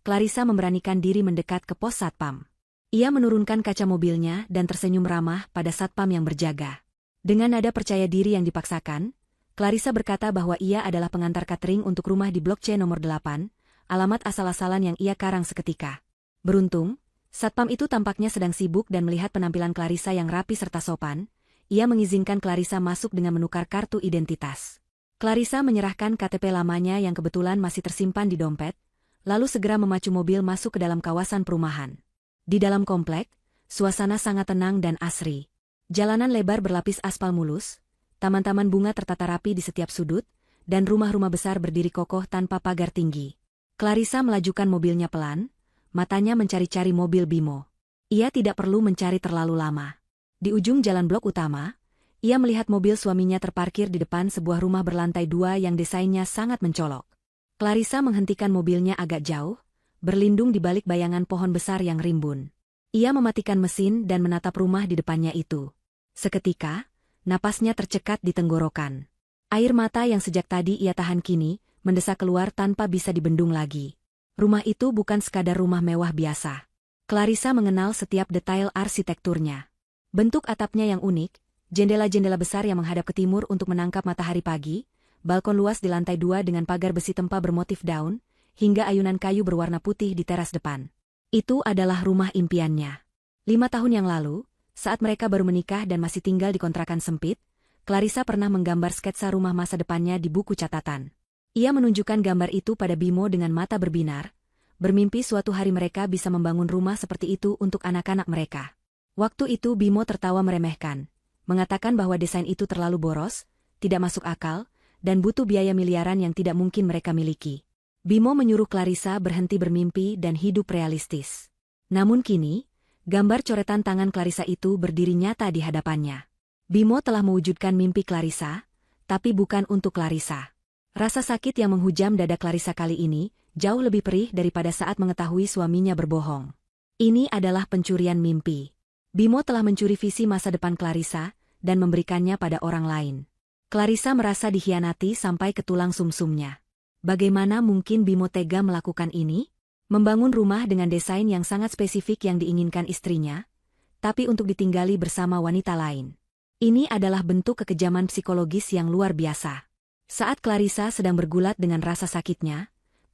A: Clarissa memberanikan diri mendekat ke pos satpam. Ia menurunkan kaca mobilnya dan tersenyum ramah pada satpam yang berjaga. Dengan nada percaya diri yang dipaksakan, Clarissa berkata bahwa ia adalah pengantar catering untuk rumah di Blok C nomor 8, alamat asal-asalan yang ia karang seketika. Beruntung, Satpam itu tampaknya sedang sibuk dan melihat penampilan Clarissa yang rapi serta sopan. Ia mengizinkan Clarissa masuk dengan menukar kartu identitas. Clarissa menyerahkan KTP lamanya yang kebetulan masih tersimpan di dompet, lalu segera memacu mobil masuk ke dalam kawasan perumahan. Di dalam komplek, suasana sangat tenang dan asri. Jalanan lebar berlapis aspal mulus, taman-taman bunga tertata rapi di setiap sudut, dan rumah-rumah besar berdiri kokoh tanpa pagar tinggi. Clarissa melajukan mobilnya pelan, matanya mencari-cari mobil Bimo. Ia tidak perlu mencari terlalu lama. Di ujung jalan blok utama, ia melihat mobil suaminya terparkir di depan sebuah rumah berlantai 2 yang desainnya sangat mencolok. Clarissa menghentikan mobilnya agak jauh, berlindung di balik bayangan pohon besar yang rimbun. Ia mematikan mesin dan menatap rumah di depannya itu. Seketika, napasnya tercekat di tenggorokan. Air mata yang sejak tadi ia tahan kini, mendesak keluar tanpa bisa dibendung lagi. Rumah itu bukan sekadar rumah mewah biasa. Clarissa mengenal setiap detail arsitekturnya. Bentuk atapnya yang unik, jendela-jendela besar yang menghadap ke timur untuk menangkap matahari pagi, balkon luas di lantai 2 dengan pagar besi tempa bermotif daun, hingga ayunan kayu berwarna putih di teras depan. Itu adalah rumah impiannya. 5 tahun yang lalu, saat mereka baru menikah dan masih tinggal di kontrakan sempit, Clarissa pernah menggambar sketsa rumah masa depannya di buku catatan. Ia menunjukkan gambar itu pada Bimo dengan mata berbinar, bermimpi suatu hari mereka bisa membangun rumah seperti itu untuk anak-anak mereka. Waktu itu Bimo tertawa meremehkan, mengatakan bahwa desain itu terlalu boros, tidak masuk akal, dan butuh biaya miliaran yang tidak mungkin mereka miliki. Bimo menyuruh Clarissa berhenti bermimpi dan hidup realistis. Namun kini, gambar coretan tangan Clarissa itu berdiri nyata di hadapannya. Bimo telah mewujudkan mimpi Clarissa, tapi bukan untuk Clarissa. Rasa sakit yang menghujam dada Clarissa kali ini jauh lebih perih daripada saat mengetahui suaminya berbohong. Ini adalah pencurian mimpi. Bimo telah mencuri visi masa depan Clarissa dan memberikannya pada orang lain. Clarissa merasa dikhianati sampai ke tulang sumsumnya. Bagaimana mungkin Bimo tega melakukan ini? Membangun rumah dengan desain yang sangat spesifik yang diinginkan istrinya, tapi untuk ditinggali bersama wanita lain. Ini adalah bentuk kekejaman psikologis yang luar biasa. Saat Clarissa sedang bergulat dengan rasa sakitnya,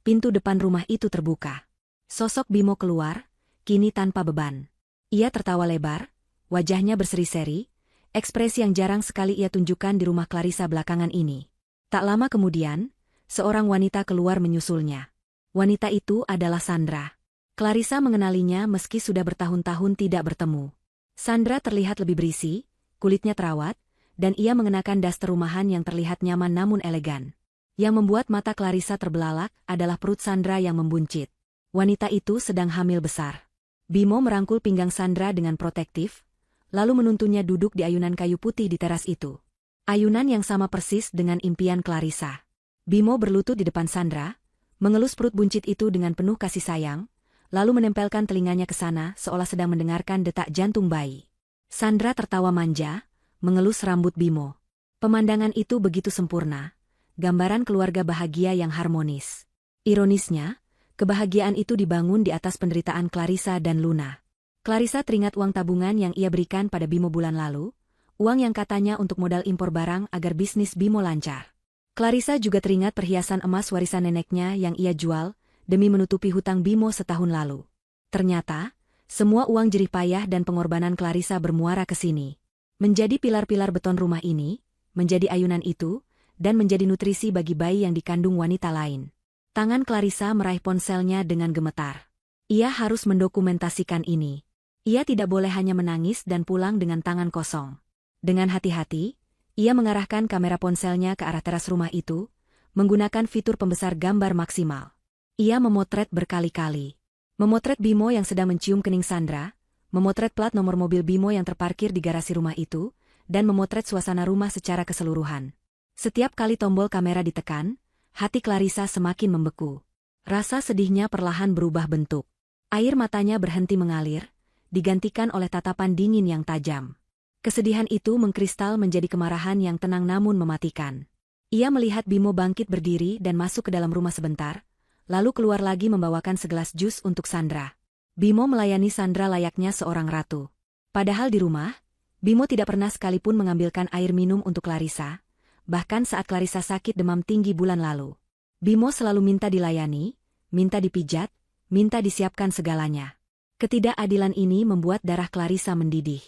A: pintu depan rumah itu terbuka. Sosok Bimo keluar, kini tanpa beban. Ia tertawa lebar, wajahnya berseri-seri, ekspresi yang jarang sekali ia tunjukkan di rumah Clarissa belakangan ini. Tak lama kemudian, seorang wanita keluar menyusulnya. Wanita itu adalah Sandra. Clarissa mengenalinya meski sudah bertahun-tahun tidak bertemu. Sandra terlihat lebih berisi, kulitnya terawat, dan ia mengenakan daster rumahan yang terlihat nyaman namun elegan. Yang membuat mata Clarissa terbelalak adalah perut Sandra yang membuncit. Wanita itu sedang hamil besar. Bimo merangkul pinggang Sandra dengan protektif, lalu menuntunnya duduk di ayunan kayu putih di teras itu. Ayunan yang sama persis dengan impian Clarissa. Bimo berlutut di depan Sandra, mengelus perut buncit itu dengan penuh kasih sayang, lalu menempelkan telinganya ke sana seolah sedang mendengarkan detak jantung bayi. Sandra tertawa manja, mengelus rambut Bimo. Pemandangan itu begitu sempurna, gambaran keluarga bahagia yang harmonis. Ironisnya, kebahagiaan itu dibangun di atas penderitaan Clarissa dan Luna. Clarissa teringat uang tabungan yang ia berikan pada Bimo bulan lalu, uang yang katanya untuk modal impor barang agar bisnis Bimo lancar. Clarissa juga teringat perhiasan emas warisan neneknya yang ia jual demi menutupi hutang Bimo setahun lalu. Ternyata, semua uang jerih payah dan pengorbanan Clarissa bermuara ke sini. Menjadi pilar-pilar beton rumah ini, menjadi ayunan itu, dan menjadi nutrisi bagi bayi yang dikandung wanita lain. Tangan Clarissa meraih ponselnya dengan gemetar. Ia harus mendokumentasikan ini. Ia tidak boleh hanya menangis dan pulang dengan tangan kosong. Dengan hati-hati, ia mengarahkan kamera ponselnya ke arah teras rumah itu, menggunakan fitur pembesar gambar maksimal. Ia memotret berkali-kali. Memotret Bimo yang sedang mencium kening Sandra, memotret plat nomor mobil Bimo yang terparkir di garasi rumah itu, dan memotret suasana rumah secara keseluruhan. Setiap kali tombol kamera ditekan, hati Clarissa semakin membeku. Rasa sedihnya perlahan berubah bentuk. Air matanya berhenti mengalir, digantikan oleh tatapan dingin yang tajam. Kesedihan itu mengkristal menjadi kemarahan yang tenang namun mematikan. Ia melihat Bimo bangkit berdiri dan masuk ke dalam rumah sebentar, lalu keluar lagi membawakan segelas jus untuk Sandra. Bimo melayani Sandra layaknya seorang ratu. Padahal di rumah, Bimo tidak pernah sekalipun mengambilkan air minum untuk Clarissa, bahkan saat Clarissa sakit demam tinggi bulan lalu. Bimo selalu minta dilayani, minta dipijat, minta disiapkan segalanya. Ketidakadilan ini membuat darah Clarissa mendidih.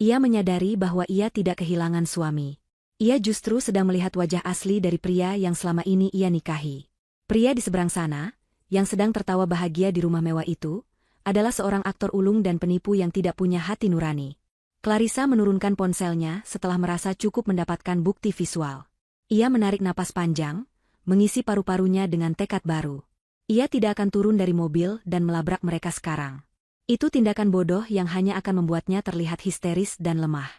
A: Ia menyadari bahwa ia tidak kehilangan suami. Ia justru sedang melihat wajah asli dari pria yang selama ini ia nikahi. Pria di seberang sana, yang sedang tertawa bahagia di rumah mewah itu, adalah seorang aktor ulung dan penipu yang tidak punya hati nurani. Clarissa menurunkan ponselnya setelah merasa cukup mendapatkan bukti visual. Ia menarik napas panjang, mengisi paru-parunya dengan tekad baru. Ia tidak akan turun dari mobil dan melabrak mereka sekarang. Itu tindakan bodoh yang hanya akan membuatnya terlihat histeris dan lemah.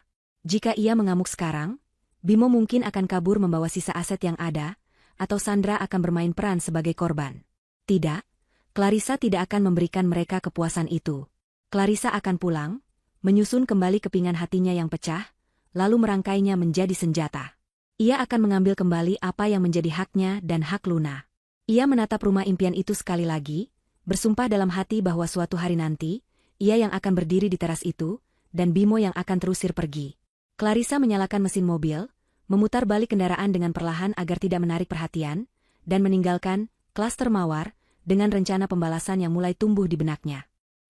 A: Jika ia mengamuk sekarang, Bimo mungkin akan kabur membawa sisa aset yang ada, atau Sandra akan bermain peran sebagai korban. Tidak, Clarissa tidak akan memberikan mereka kepuasan itu. Clarissa akan pulang, menyusun kembali kepingan hatinya yang pecah, lalu merangkainya menjadi senjata. Ia akan mengambil kembali apa yang menjadi haknya dan hak Luna. Ia menatap rumah impian itu sekali lagi, bersumpah dalam hati bahwa suatu hari nanti, ia yang akan berdiri di teras itu, dan Bimo yang akan terusir pergi. Clarissa menyalakan mesin mobil, memutar balik kendaraan dengan perlahan agar tidak menarik perhatian, dan meninggalkan klaster Mawar dengan rencana pembalasan yang mulai tumbuh di benaknya.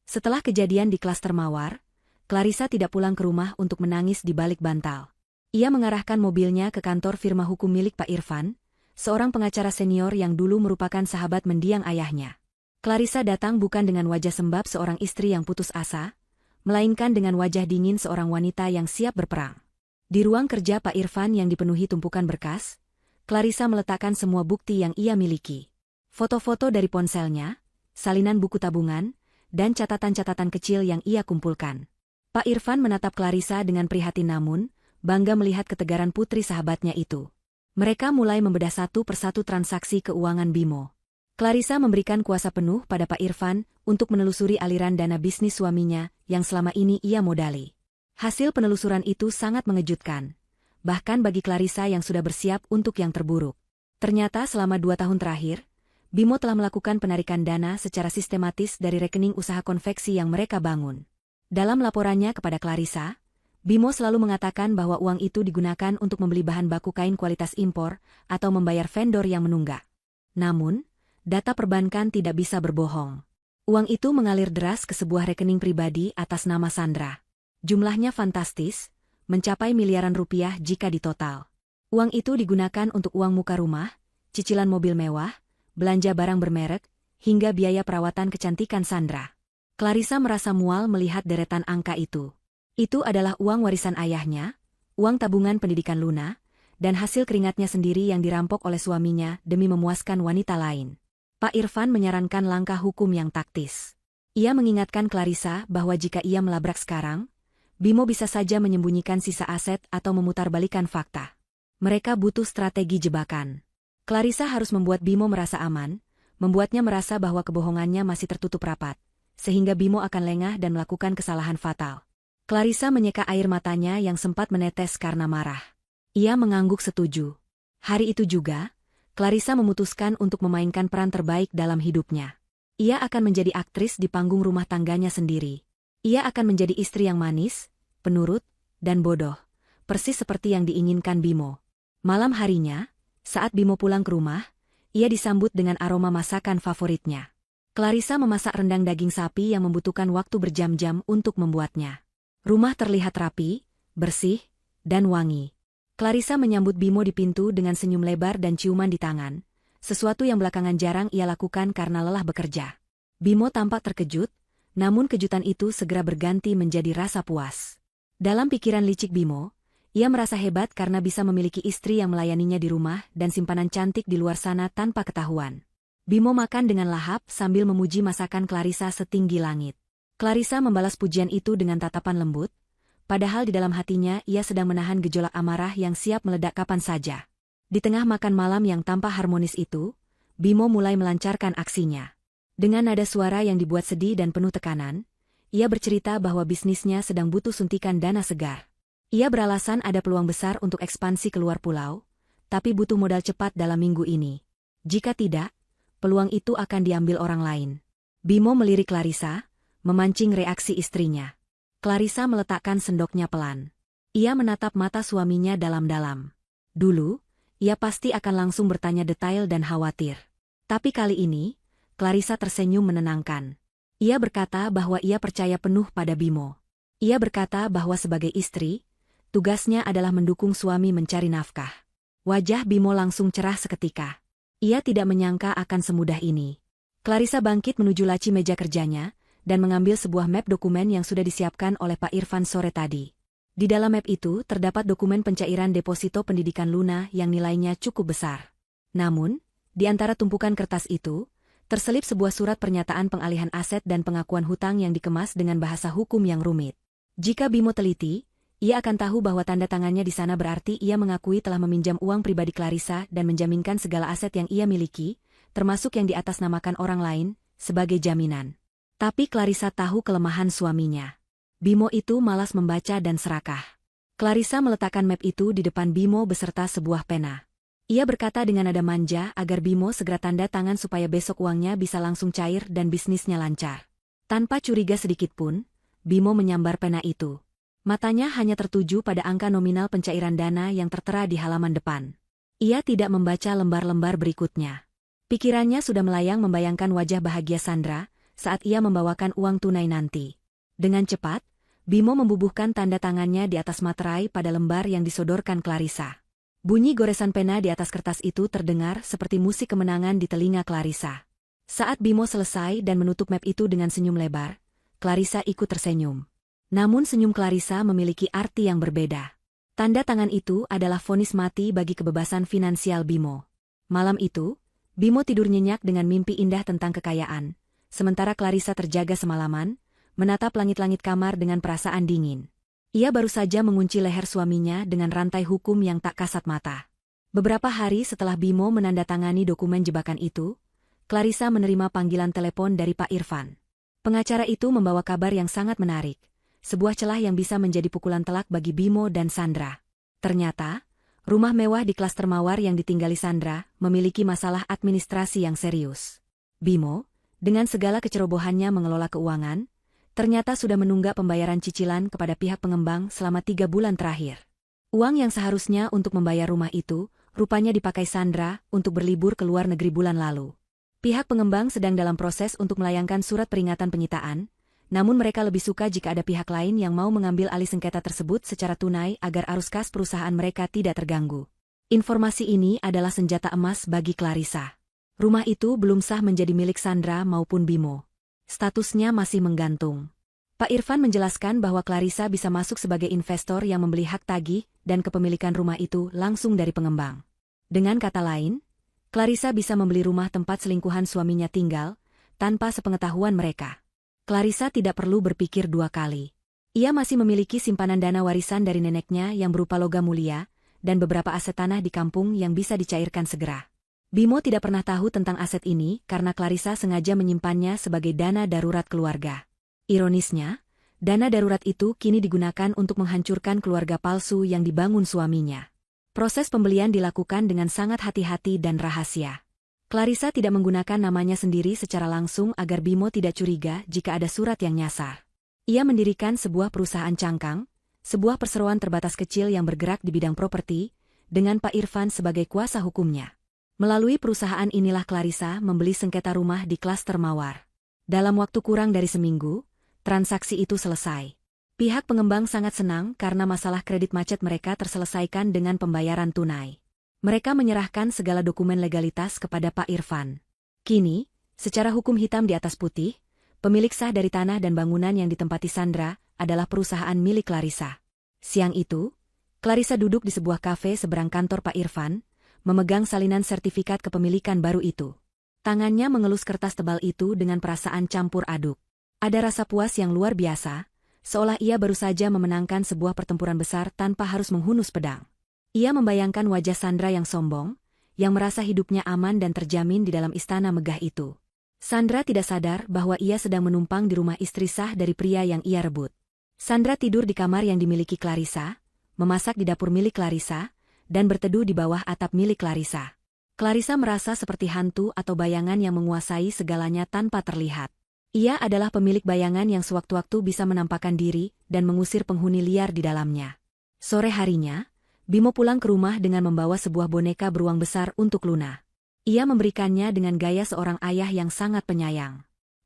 A: Setelah kejadian di klaster Mawar, Clarissa tidak pulang ke rumah untuk menangis di balik bantal. Ia mengarahkan mobilnya ke kantor firma hukum milik Pak Irfan, seorang pengacara senior yang dulu merupakan sahabat mendiang ayahnya. Clarissa datang bukan dengan wajah sembab seorang istri yang putus asa, melainkan dengan wajah dingin seorang wanita yang siap berperang. Di ruang kerja Pak Irfan yang dipenuhi tumpukan berkas, Clarissa meletakkan semua bukti yang ia miliki. Foto-foto dari ponselnya, salinan buku tabungan, dan catatan-catatan kecil yang ia kumpulkan. Pak Irfan menatap Clarissa dengan prihatin namun, bangga melihat ketegaran putri sahabatnya itu. Mereka mulai membedah satu persatu transaksi keuangan Bimo. Clarissa memberikan kuasa penuh pada Pak Irfan untuk menelusuri aliran dana bisnis suaminya yang selama ini ia modali. Hasil penelusuran itu sangat mengejutkan, bahkan bagi Clarissa yang sudah bersiap untuk yang terburuk. Ternyata selama 2 tahun terakhir, Bimo telah melakukan penarikan dana secara sistematis dari rekening usaha konveksi yang mereka bangun. Dalam laporannya kepada Clarissa, Bimo selalu mengatakan bahwa uang itu digunakan untuk membeli bahan baku kain kualitas impor atau membayar vendor yang menunggak. Namun, data perbankan tidak bisa berbohong. Uang itu mengalir deras ke sebuah rekening pribadi atas nama Sandra. Jumlahnya fantastis, mencapai miliaran rupiah jika ditotal. Uang itu digunakan untuk uang muka rumah, cicilan mobil mewah, belanja barang bermerek, hingga biaya perawatan kecantikan Sandra. Clarissa merasa mual melihat deretan angka itu. Itu adalah uang warisan ayahnya, uang tabungan pendidikan Luna, dan hasil keringatnya sendiri yang dirampok oleh suaminya demi memuaskan wanita lain. Pak Irfan menyarankan langkah hukum yang taktis. Ia mengingatkan Clarissa bahwa jika ia melabrak sekarang, Bimo bisa saja menyembunyikan sisa aset atau memutarbalikkan fakta. Mereka butuh strategi jebakan. Clarissa harus membuat Bimo merasa aman, membuatnya merasa bahwa kebohongannya masih tertutup rapat, sehingga Bimo akan lengah dan melakukan kesalahan fatal. Clarissa menyeka air matanya yang sempat menetes karena marah. Ia mengangguk setuju. Hari itu juga, Clarissa memutuskan untuk memainkan peran terbaik dalam hidupnya. Ia akan menjadi aktris di panggung rumah tangganya sendiri. Ia akan menjadi istri yang manis, penurut, dan bodoh, persis seperti yang diinginkan Bimo. Malam harinya, saat Bimo pulang ke rumah, ia disambut dengan aroma masakan favoritnya. Clarissa memasak rendang daging sapi yang membutuhkan waktu berjam-jam untuk membuatnya. Rumah terlihat rapi, bersih, dan wangi. Clarissa menyambut Bimo di pintu dengan senyum lebar dan ciuman di tangan, sesuatu yang belakangan jarang ia lakukan karena lelah bekerja. Bimo tampak terkejut, namun kejutan itu segera berganti menjadi rasa puas. Dalam pikiran licik Bimo, ia merasa hebat karena bisa memiliki istri yang melayaninya di rumah dan simpanan cantik di luar sana tanpa ketahuan. Bimo makan dengan lahap sambil memuji masakan Clarissa setinggi langit. Clarissa membalas pujian itu dengan tatapan lembut, padahal di dalam hatinya ia sedang menahan gejolak amarah yang siap meledak kapan saja. Di tengah makan malam yang tampak harmonis itu, Bimo mulai melancarkan aksinya. Dengan nada suara yang dibuat sedih dan penuh tekanan, ia bercerita bahwa bisnisnya sedang butuh suntikan dana segar. Ia beralasan ada peluang besar untuk ekspansi keluar pulau, tapi butuh modal cepat dalam minggu ini. Jika tidak, peluang itu akan diambil orang lain. Bimo melirik Clarissa, memancing reaksi istrinya. Clarissa meletakkan sendoknya pelan. Ia menatap mata suaminya dalam-dalam. Dulu, ia pasti akan langsung bertanya detail dan khawatir. Tapi kali ini, Clarissa tersenyum menenangkan. Ia berkata bahwa ia percaya penuh pada Bimo. Ia berkata bahwa sebagai istri, tugasnya adalah mendukung suami mencari nafkah. Wajah Bimo langsung cerah seketika. Ia tidak menyangka akan semudah ini. Clarissa bangkit menuju laci meja kerjanya, dan mengambil sebuah map dokumen yang sudah disiapkan oleh Pak Irfan sore tadi. Di dalam map itu terdapat dokumen pencairan deposito pendidikan Luna yang nilainya cukup besar. Namun, di antara tumpukan kertas itu, terselip sebuah surat pernyataan pengalihan aset dan pengakuan hutang yang dikemas dengan bahasa hukum yang rumit. Jika Bimo teliti, ia akan tahu bahwa tanda tangannya di sana berarti ia mengakui telah meminjam uang pribadi Clarissa dan menjaminkan segala aset yang ia miliki, termasuk yang diatasnamakan orang lain, sebagai jaminan. Tapi Clarissa tahu kelemahan suaminya. Bimo itu malas membaca dan serakah. Clarissa meletakkan map itu di depan Bimo beserta sebuah pena. Ia berkata dengan nada manja agar Bimo segera tanda tangan supaya besok uangnya bisa langsung cair dan bisnisnya lancar. Tanpa curiga sedikitpun, Bimo menyambar pena itu. Matanya hanya tertuju pada angka nominal pencairan dana yang tertera di halaman depan. Ia tidak membaca lembar-lembar berikutnya. Pikirannya sudah melayang membayangkan wajah bahagia Sandra saat ia membawakan uang tunai nanti. Dengan cepat, Bimo membubuhkan tanda tangannya di atas materai pada lembar yang disodorkan Clarissa. Bunyi goresan pena di atas kertas itu terdengar seperti musik kemenangan di telinga Clarissa. Saat Bimo selesai dan menutup map itu dengan senyum lebar, Clarissa ikut tersenyum. Namun senyum Clarissa memiliki arti yang berbeda. Tanda tangan itu adalah vonis mati bagi kebebasan finansial Bimo. Malam itu, Bimo tidur nyenyak dengan mimpi indah tentang kekayaan, sementara Clarissa terjaga semalaman, menatap langit-langit kamar dengan perasaan dingin. Ia baru saja mengunci leher suaminya dengan rantai hukum yang tak kasat mata. Beberapa hari setelah Bimo menandatangani dokumen jebakan itu, Clarissa menerima panggilan telepon dari Pak Irfan. Pengacara itu membawa kabar yang sangat menarik, sebuah celah yang bisa menjadi pukulan telak bagi Bimo dan Sandra. Ternyata, rumah mewah di klaster Mawar yang ditinggali Sandra memiliki masalah administrasi yang serius. Bimo, dengan segala kecerobohannya mengelola keuangan, ternyata sudah menunggak pembayaran cicilan kepada pihak pengembang selama 3 bulan terakhir. Uang yang seharusnya untuk membayar rumah itu, rupanya dipakai Sandra untuk berlibur ke luar negeri bulan lalu. Pihak pengembang sedang dalam proses untuk melayangkan surat peringatan penyitaan, namun mereka lebih suka jika ada pihak lain yang mau mengambil alih sengketa tersebut secara tunai agar arus kas perusahaan mereka tidak terganggu. Informasi ini adalah senjata emas bagi Clarissa. Rumah itu belum sah menjadi milik Sandra maupun Bimo. Statusnya masih menggantung. Pak Irfan menjelaskan bahwa Clarissa bisa masuk sebagai investor yang membeli hak tagih dan kepemilikan rumah itu langsung dari pengembang. Dengan kata lain, Clarissa bisa membeli rumah tempat selingkuhan suaminya tinggal, tanpa sepengetahuan mereka. Clarissa tidak perlu berpikir 2 kali. Ia masih memiliki simpanan dana warisan dari neneknya yang berupa logam mulia, dan beberapa aset tanah di kampung yang bisa dicairkan segera. Bimo tidak pernah tahu tentang aset ini karena Clarissa sengaja menyimpannya sebagai dana darurat keluarga. Ironisnya, dana darurat itu kini digunakan untuk menghancurkan keluarga palsu yang dibangun suaminya. Proses pembelian dilakukan dengan sangat hati-hati dan rahasia. Clarissa tidak menggunakan namanya sendiri secara langsung agar Bimo tidak curiga jika ada surat yang nyasar. Ia mendirikan sebuah perusahaan cangkang, sebuah perseroan terbatas kecil yang bergerak di bidang properti, dengan Pak Irfan sebagai kuasa hukumnya. Melalui perusahaan inilah Clarissa membeli sengketa rumah di klaster Mawar. Dalam waktu kurang dari seminggu, transaksi itu selesai. Pihak pengembang sangat senang karena masalah kredit macet mereka terselesaikan dengan pembayaran tunai. Mereka menyerahkan segala dokumen legalitas kepada Pak Irfan. Kini, secara hukum hitam di atas putih, pemilik sah dari tanah dan bangunan yang ditempati Sandra adalah perusahaan milik Clarissa. Siang itu, Clarissa duduk di sebuah kafe seberang kantor Pak Irfan, memegang salinan sertifikat kepemilikan baru itu. Tangannya mengelus kertas tebal itu dengan perasaan campur aduk. Ada rasa puas yang luar biasa, seolah ia baru saja memenangkan sebuah pertempuran besar tanpa harus menghunus pedang. Ia membayangkan wajah Sandra yang sombong, yang merasa hidupnya aman dan terjamin di dalam istana megah itu. Sandra tidak sadar bahwa ia sedang menumpang di rumah istri sah dari pria yang ia rebut. Sandra tidur di kamar yang dimiliki Clarissa, memasak di dapur milik Clarissa, dan berteduh di bawah atap milik Clarissa. Clarissa merasa seperti hantu atau bayangan yang menguasai segalanya tanpa terlihat. Ia adalah pemilik bayangan yang sewaktu-waktu bisa menampakkan diri dan mengusir penghuni liar di dalamnya. Sore harinya, Bimo pulang ke rumah dengan membawa sebuah boneka beruang besar untuk Luna. Ia memberikannya dengan gaya seorang ayah yang sangat penyayang.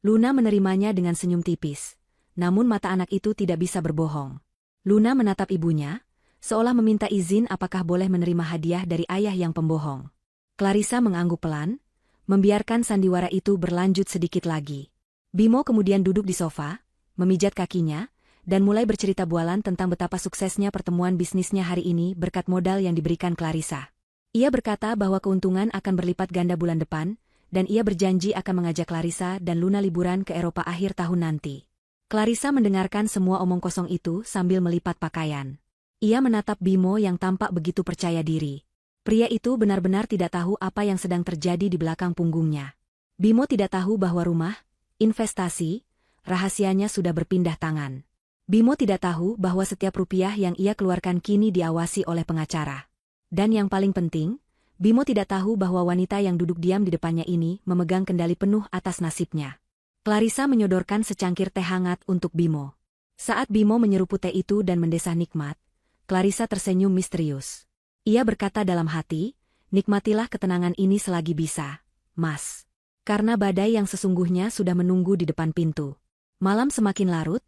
A: Luna menerimanya dengan senyum tipis. Namun mata anak itu tidak bisa berbohong. Luna menatap ibunya, seolah meminta izin apakah boleh menerima hadiah dari ayah yang pembohong. Clarissa mengangguk pelan, membiarkan sandiwara itu berlanjut sedikit lagi. Bimo kemudian duduk di sofa, memijat kakinya, dan mulai bercerita bualan tentang betapa suksesnya pertemuan bisnisnya hari ini berkat modal yang diberikan Clarissa. Ia berkata bahwa keuntungan akan berlipat ganda bulan depan, dan ia berjanji akan mengajak Clarissa dan Luna liburan ke Eropa akhir tahun nanti. Clarissa mendengarkan semua omong kosong itu sambil melipat pakaian. Ia menatap Bimo yang tampak begitu percaya diri. Pria itu benar-benar tidak tahu apa yang sedang terjadi di belakang punggungnya. Bimo tidak tahu bahwa rumah, investasi, rahasianya sudah berpindah tangan. Bimo tidak tahu bahwa setiap rupiah yang ia keluarkan kini diawasi oleh pengacara. Dan yang paling penting, Bimo tidak tahu bahwa wanita yang duduk diam di depannya ini memegang kendali penuh atas nasibnya. Clarissa menyodorkan secangkir teh hangat untuk Bimo. Saat Bimo menyeruput teh itu dan mendesah nikmat, Clarissa tersenyum misterius. Ia berkata dalam hati, nikmatilah ketenangan ini selagi bisa, Mas. Karena badai yang sesungguhnya sudah menunggu di depan pintu. Malam semakin larut,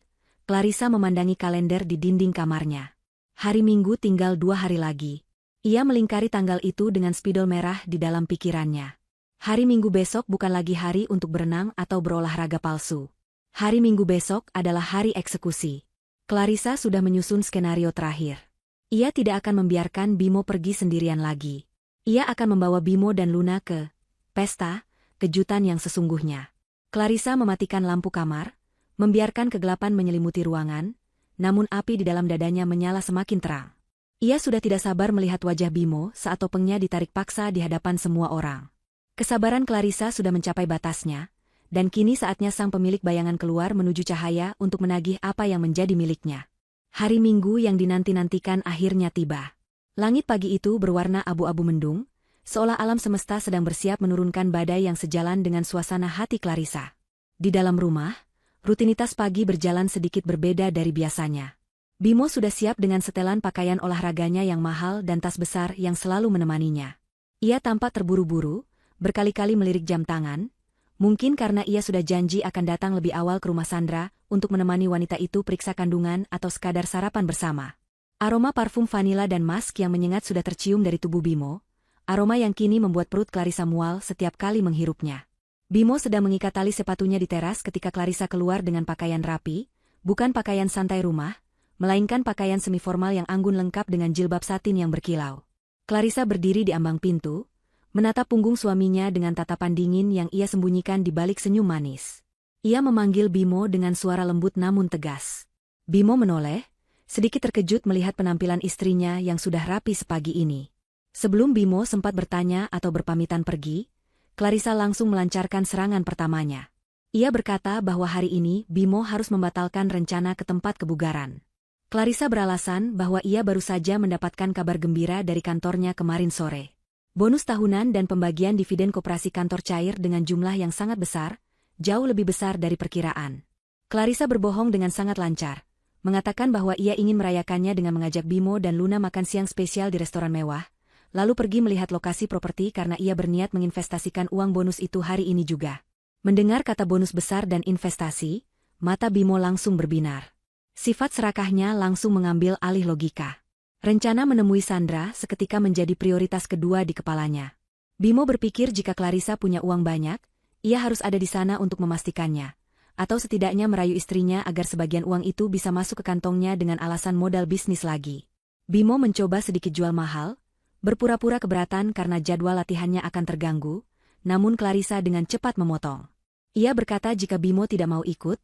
A: Clarissa memandangi kalender di dinding kamarnya. Hari Minggu tinggal 2 hari lagi. Ia melingkari tanggal itu dengan spidol merah di dalam pikirannya. Hari Minggu besok bukan lagi hari untuk berenang atau berolahraga palsu. Hari Minggu besok adalah hari eksekusi. Clarissa sudah menyusun skenario terakhir. Ia tidak akan membiarkan Bimo pergi sendirian lagi. Ia akan membawa Bimo dan Luna ke pesta kejutan yang sesungguhnya. Clarissa mematikan lampu kamar, membiarkan kegelapan menyelimuti ruangan, namun api di dalam dadanya menyala semakin terang. Ia sudah tidak sabar melihat wajah Bimo saat topengnya ditarik paksa di hadapan semua orang. Kesabaran Clarissa sudah mencapai batasnya, dan kini saatnya sang pemilik bayangan keluar menuju cahaya untuk menagih apa yang menjadi miliknya. Hari Minggu yang dinanti-nantikan akhirnya tiba. Langit pagi itu berwarna abu-abu mendung, seolah alam semesta sedang bersiap menurunkan badai yang sejalan dengan suasana hati Clarissa. Di dalam rumah, rutinitas pagi berjalan sedikit berbeda dari biasanya. Bimo sudah siap dengan setelan pakaian olahraganya yang mahal dan tas besar yang selalu menemaninya. Ia tampak terburu-buru, berkali-kali melirik jam tangan, mungkin karena ia sudah janji akan datang lebih awal ke rumah Sandra untuk menemani wanita itu periksa kandungan atau sekadar sarapan bersama. Aroma parfum vanila dan mask yang menyengat sudah tercium dari tubuh Bimo, aroma yang kini membuat perut Clarissa mual setiap kali menghirupnya. Bimo sedang mengikat tali sepatunya di teras ketika Clarissa keluar dengan pakaian rapi, bukan pakaian santai rumah, melainkan pakaian semi-formal yang anggun lengkap dengan jilbab satin yang berkilau. Clarissa berdiri di ambang pintu, menatap punggung suaminya dengan tatapan dingin yang ia sembunyikan di balik senyum manis. Ia memanggil Bimo dengan suara lembut namun tegas. Bimo menoleh, sedikit terkejut melihat penampilan istrinya yang sudah rapi sepagi ini. Sebelum Bimo sempat bertanya atau berpamitan pergi, Clarissa langsung melancarkan serangan pertamanya. Ia berkata bahwa hari ini Bimo harus membatalkan rencana ke tempat kebugaran. Clarissa beralasan bahwa ia baru saja mendapatkan kabar gembira dari kantornya kemarin sore. Bonus tahunan dan pembagian dividen koperasi kantor cair dengan jumlah yang sangat besar, jauh lebih besar dari perkiraan. Clarissa berbohong dengan sangat lancar, mengatakan bahwa ia ingin merayakannya dengan mengajak Bimo dan Luna makan siang spesial di restoran mewah, lalu pergi melihat lokasi properti karena ia berniat menginvestasikan uang bonus itu hari ini juga. Mendengar kata bonus besar dan investasi, mata Bimo langsung berbinar. Sifat serakahnya langsung mengambil alih logika. Rencana menemui Sandra seketika menjadi prioritas kedua di kepalanya. Bimo berpikir jika Clarissa punya uang banyak, ia harus ada di sana untuk memastikannya, atau setidaknya merayu istrinya agar sebagian uang itu bisa masuk ke kantongnya dengan alasan modal bisnis lagi. Bimo mencoba sedikit jual mahal, berpura-pura keberatan karena jadwal latihannya akan terganggu, namun Clarissa dengan cepat memotong. Ia berkata jika Bimo tidak mau ikut,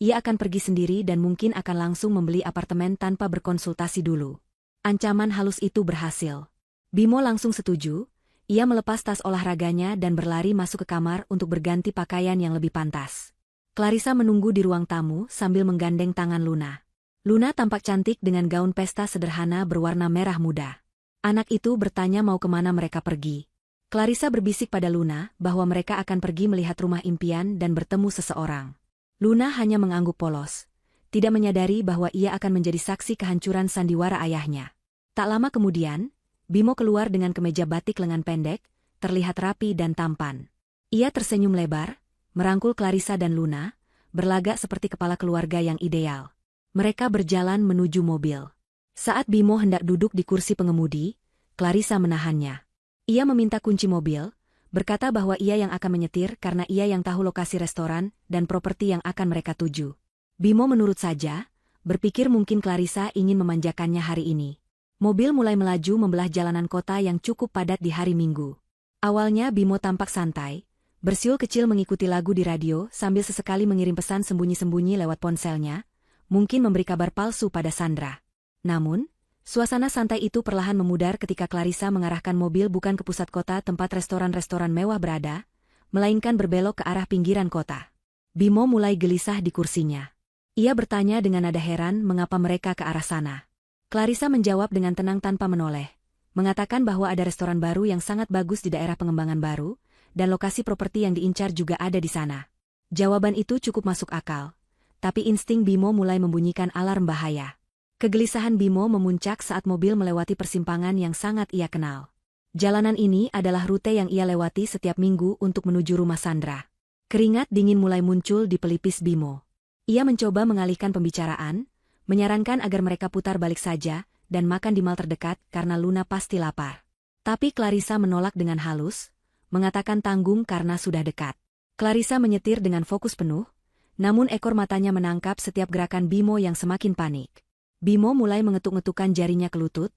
A: ia akan pergi sendiri dan mungkin akan langsung membeli apartemen tanpa berkonsultasi dulu. Ancaman halus itu berhasil. Bimo langsung setuju, ia melepas tas olahraganya dan berlari masuk ke kamar untuk berganti pakaian yang lebih pantas. Clarissa menunggu di ruang tamu sambil menggandeng tangan Luna. Luna tampak cantik dengan gaun pesta sederhana berwarna merah muda. Anak itu bertanya mau kemana mereka pergi. Clarissa berbisik pada Luna bahwa mereka akan pergi melihat rumah impian dan bertemu seseorang. Luna hanya mengangguk polos, tidak menyadari bahwa ia akan menjadi saksi kehancuran sandiwara ayahnya. Tak lama kemudian, Bimo keluar dengan kemeja batik lengan pendek, terlihat rapi dan tampan. Ia tersenyum lebar, merangkul Clarissa dan Luna, berlagak seperti kepala keluarga yang ideal. Mereka berjalan menuju mobil. Saat Bimo hendak duduk di kursi pengemudi, Clarissa menahannya. Ia meminta kunci mobil, berkata bahwa ia yang akan menyetir karena ia yang tahu lokasi restoran dan properti yang akan mereka tuju. Bimo menurut saja, berpikir mungkin Clarissa ingin memanjakannya hari ini. Mobil mulai melaju membelah jalanan kota yang cukup padat di hari Minggu. Awalnya Bimo tampak santai, bersiul kecil mengikuti lagu di radio sambil sesekali mengirim pesan sembunyi-sembunyi lewat ponselnya, mungkin memberi kabar palsu pada Sandra. Namun, suasana santai itu perlahan memudar ketika Clarissa mengarahkan mobil bukan ke pusat kota tempat restoran-restoran mewah berada, melainkan berbelok ke arah pinggiran kota. Bimo mulai gelisah di kursinya. Ia bertanya dengan nada heran mengapa mereka ke arah sana. Clarissa menjawab dengan tenang tanpa menoleh, mengatakan bahwa ada restoran baru yang sangat bagus di daerah pengembangan baru, dan lokasi properti yang diincar juga ada di sana. Jawaban itu cukup masuk akal, tapi insting Bimo mulai membunyikan alarm bahaya. Kegelisahan Bimo memuncak saat mobil melewati persimpangan yang sangat ia kenal. Jalanan ini adalah rute yang ia lewati setiap minggu untuk menuju rumah Sandra. Keringat dingin mulai muncul di pelipis Bimo. Ia mencoba mengalihkan pembicaraan, menyarankan agar mereka putar balik saja dan makan di mal terdekat karena Luna pasti lapar. Tapi Clarissa menolak dengan halus, mengatakan tanggung karena sudah dekat. Clarissa menyetir dengan fokus penuh, namun ekor matanya menangkap setiap gerakan Bimo yang semakin panik. Bimo mulai mengetuk-ngetukkan jarinya ke lutut,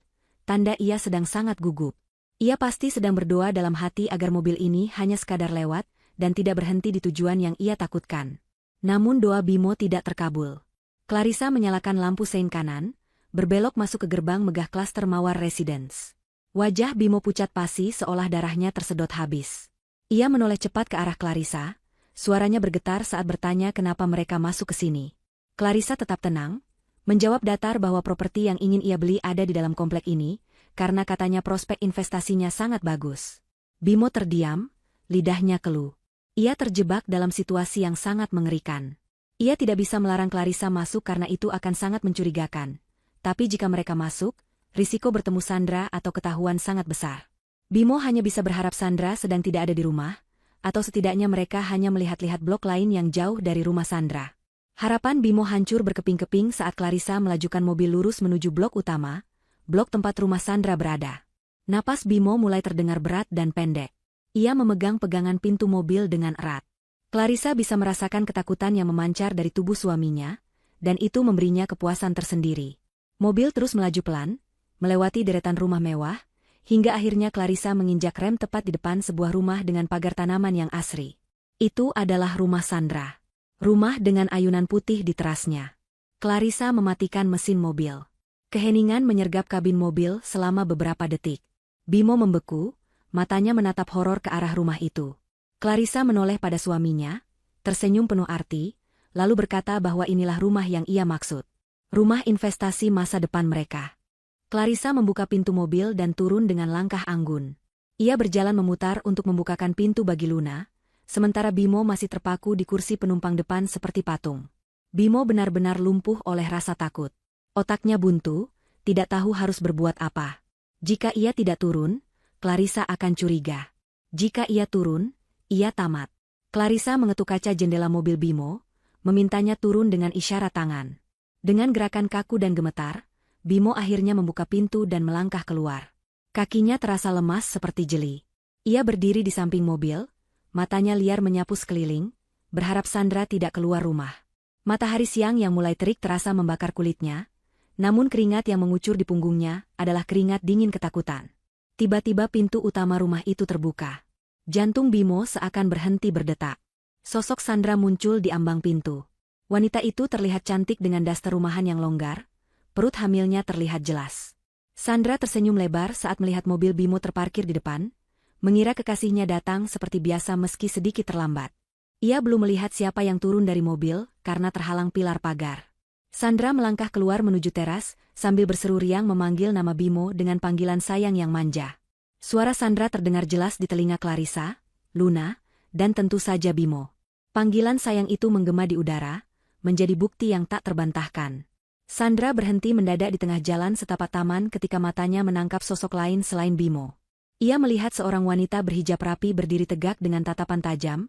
A: tanda ia sedang sangat gugup. Ia pasti sedang berdoa dalam hati agar mobil ini hanya sekadar lewat dan tidak berhenti di tujuan yang ia takutkan. Namun doa Bimo tidak terkabul. Clarissa menyalakan lampu sein kanan, berbelok masuk ke gerbang megah klaster Mawar Residence. Wajah Bimo pucat pasi seolah darahnya tersedot habis. Ia menoleh cepat ke arah Clarissa, suaranya bergetar saat bertanya kenapa mereka masuk ke sini. Clarissa tetap tenang, menjawab datar bahwa properti yang ingin ia beli ada di dalam komplek ini, karena katanya prospek investasinya sangat bagus. Bimo terdiam, lidahnya keluh. Ia terjebak dalam situasi yang sangat mengerikan. Ia tidak bisa melarang Clarissa masuk karena itu akan sangat mencurigakan. Tapi jika mereka masuk, risiko bertemu Sandra atau ketahuan sangat besar. Bimo hanya bisa berharap Sandra sedang tidak ada di rumah, atau setidaknya mereka hanya melihat-lihat blok lain yang jauh dari rumah Sandra. Harapan Bimo hancur berkeping-keping saat Clarissa melajukan mobil lurus menuju blok utama, blok tempat rumah Sandra berada. Napas Bimo mulai terdengar berat dan pendek. Ia memegang pegangan pintu mobil dengan erat. Clarissa bisa merasakan ketakutan yang memancar dari tubuh suaminya, dan itu memberinya kepuasan tersendiri. Mobil terus melaju pelan, melewati deretan rumah mewah, hingga akhirnya Clarissa menginjak rem tepat di depan sebuah rumah dengan pagar tanaman yang asri. Itu adalah rumah Sandra. Rumah dengan ayunan putih di terasnya. Clarissa mematikan mesin mobil. Keheningan menyergap kabin mobil selama beberapa detik. Bimo membeku, matanya menatap horor ke arah rumah itu. Clarissa menoleh pada suaminya, tersenyum penuh arti, lalu berkata bahwa inilah rumah yang ia maksud. Rumah investasi masa depan mereka. Clarissa membuka pintu mobil dan turun dengan langkah anggun. Ia berjalan memutar untuk membukakan pintu bagi Luna, sementara Bimo masih terpaku di kursi penumpang depan seperti patung. Bimo benar-benar lumpuh oleh rasa takut. Otaknya buntu, tidak tahu harus berbuat apa. Jika ia tidak turun, Clarissa akan curiga. Jika ia turun, ia tamat. Clarissa mengetuk kaca jendela mobil Bimo, memintanya turun dengan isyarat tangan. Dengan gerakan kaku dan gemetar, Bimo akhirnya membuka pintu dan melangkah keluar. Kakinya terasa lemas seperti jeli. Ia berdiri di samping mobil, matanya liar menyapu sekeliling, berharap Sandra tidak keluar rumah. Matahari siang yang mulai terik terasa membakar kulitnya, namun keringat yang mengucur di punggungnya adalah keringat dingin ketakutan. Tiba-tiba pintu utama rumah itu terbuka. Jantung Bimo seakan berhenti berdetak. Sosok Sandra muncul di ambang pintu. Wanita itu terlihat cantik dengan daster rumahan yang longgar, perut hamilnya terlihat jelas. Sandra tersenyum lebar saat melihat mobil Bimo terparkir di depan, mengira kekasihnya datang seperti biasa meski sedikit terlambat. Ia belum melihat siapa yang turun dari mobil karena terhalang pilar pagar. Sandra melangkah keluar menuju teras sambil berseru riang memanggil nama Bimo dengan panggilan sayang yang manja. Suara Sandra terdengar jelas di telinga Clarissa, Luna, dan tentu saja Bimo. Panggilan sayang itu menggema di udara, menjadi bukti yang tak terbantahkan. Sandra berhenti mendadak di tengah jalan setapak taman ketika matanya menangkap sosok lain selain Bimo. Ia melihat seorang wanita berhijab rapi berdiri tegak dengan tatapan tajam,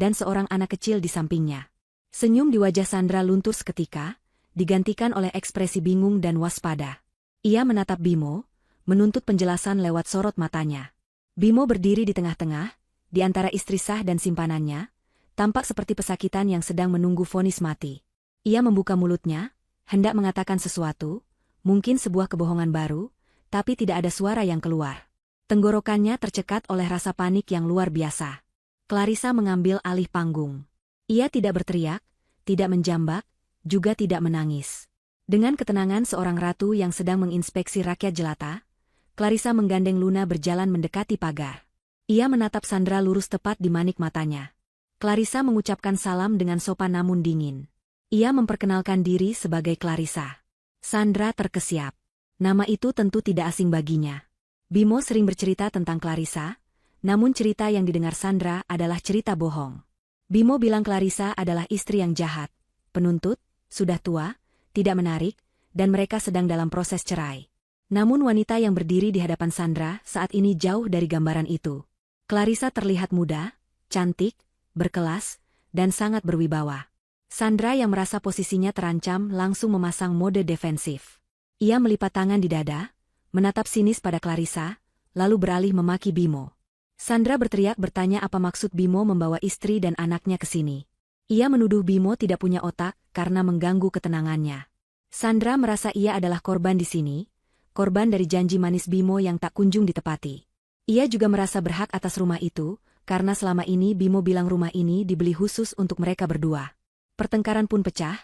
A: dan seorang anak kecil di sampingnya. Senyum di wajah Sandra luntur seketika, digantikan oleh ekspresi bingung dan waspada. Ia menatap Bimo, menuntut penjelasan lewat sorot matanya. Bimo berdiri di tengah-tengah, di antara istri sah dan simpanannya, tampak seperti pesakitan yang sedang menunggu vonis mati. Ia membuka mulutnya, hendak mengatakan sesuatu, mungkin sebuah kebohongan baru, tapi tidak ada suara yang keluar. Tenggorokannya tercekat oleh rasa panik yang luar biasa. Clarissa mengambil alih panggung. Ia tidak berteriak, tidak menjambak, juga tidak menangis. Dengan ketenangan seorang ratu yang sedang menginspeksi rakyat jelata, Clarissa menggandeng Luna berjalan mendekati pagar. Ia menatap Sandra lurus tepat di manik matanya. Clarissa mengucapkan salam dengan sopan namun dingin. Ia memperkenalkan diri sebagai Clarissa. Sandra terkesiap. Nama itu tentu tidak asing baginya. Bimo sering bercerita tentang Clarissa, namun cerita yang didengar Sandra adalah cerita bohong. Bimo bilang Clarissa adalah istri yang jahat, penuntut, sudah tua, tidak menarik, dan mereka sedang dalam proses cerai. Namun wanita yang berdiri di hadapan Sandra saat ini jauh dari gambaran itu. Clarissa terlihat muda, cantik, berkelas, dan sangat berwibawa. Sandra yang merasa posisinya terancam langsung memasang mode defensif. Ia melipat tangan di dada, menatap sinis pada Clarissa, lalu beralih memaki Bimo. Sandra berteriak bertanya apa maksud Bimo membawa istri dan anaknya ke sini. Ia menuduh Bimo tidak punya otak karena mengganggu ketenangannya. Sandra merasa ia adalah korban di sini, korban dari janji manis Bimo yang tak kunjung ditepati. Ia juga merasa berhak atas rumah itu, karena selama ini Bimo bilang rumah ini dibeli khusus untuk mereka berdua. Pertengkaran pun pecah,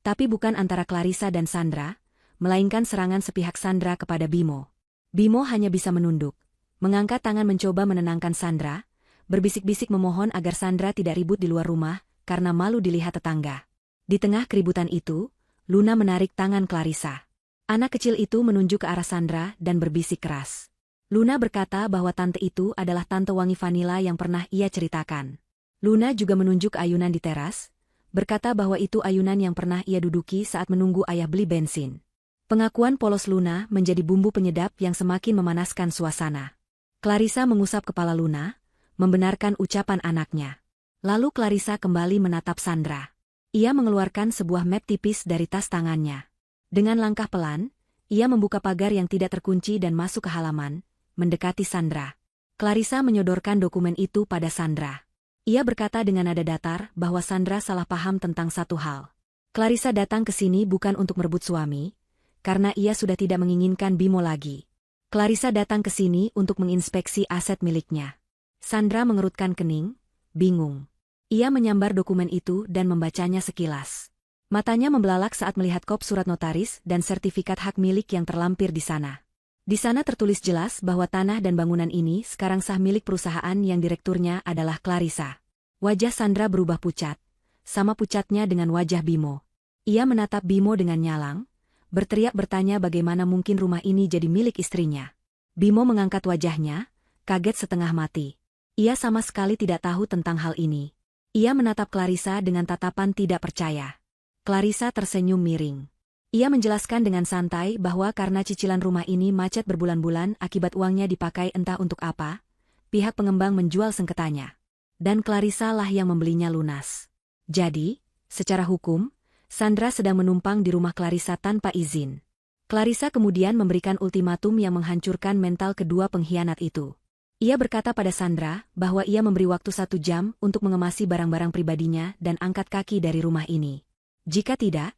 A: tapi bukan antara Clarissa dan Sandra, melainkan serangan sepihak Sandra kepada Bimo. Bimo hanya bisa menunduk, mengangkat tangan mencoba menenangkan Sandra, berbisik-bisik memohon agar Sandra tidak ribut di luar rumah, karena malu dilihat tetangga. Di tengah keributan itu, Luna menarik tangan Clarissa. Anak kecil itu menunjuk ke arah Sandra dan berbisik keras. Luna berkata bahwa tante itu adalah tante wangi vanila yang pernah ia ceritakan. Luna juga menunjuk ayunan di teras, berkata bahwa itu ayunan yang pernah ia duduki saat menunggu ayah beli bensin. Pengakuan polos Luna menjadi bumbu penyedap yang semakin memanaskan suasana. Clarissa mengusap kepala Luna, membenarkan ucapan anaknya. Lalu Clarissa kembali menatap Sandra. Ia mengeluarkan sebuah map tipis dari tas tangannya. Dengan langkah pelan, ia membuka pagar yang tidak terkunci dan masuk ke halaman, mendekati Sandra. Clarissa menyodorkan dokumen itu pada Sandra. Ia berkata dengan nada datar bahwa Sandra salah paham tentang satu hal. Clarissa datang ke sini bukan untuk merebut suami, karena ia sudah tidak menginginkan Bimo lagi. Clarissa datang ke sini untuk menginspeksi aset miliknya. Sandra mengerutkan kening, bingung. Ia menyambar dokumen itu dan membacanya sekilas. Matanya membelalak saat melihat kop surat notaris dan sertifikat hak milik yang terlampir di sana. Di sana tertulis jelas bahwa tanah dan bangunan ini sekarang sah milik perusahaan yang direkturnya adalah Clarissa. Wajah Sandra berubah pucat, sama pucatnya dengan wajah Bimo. Ia menatap Bimo dengan nyalang, berteriak bertanya bagaimana mungkin rumah ini jadi milik istrinya. Bimo mengangkat wajahnya, kaget setengah mati. Ia sama sekali tidak tahu tentang hal ini. Ia menatap Clarissa dengan tatapan tidak percaya. Clarissa tersenyum miring. Ia menjelaskan dengan santai bahwa karena cicilan rumah ini macet berbulan-bulan akibat uangnya dipakai entah untuk apa, pihak pengembang menjual sengketanya. Dan Clarissa lah yang membelinya lunas. Jadi, secara hukum, Sandra sedang menumpang di rumah Clarissa tanpa izin. Clarissa kemudian memberikan ultimatum yang menghancurkan mental kedua pengkhianat itu. Ia berkata pada Sandra bahwa ia memberi waktu 1 jam untuk mengemasi barang-barang pribadinya dan angkat kaki dari rumah ini. Jika tidak,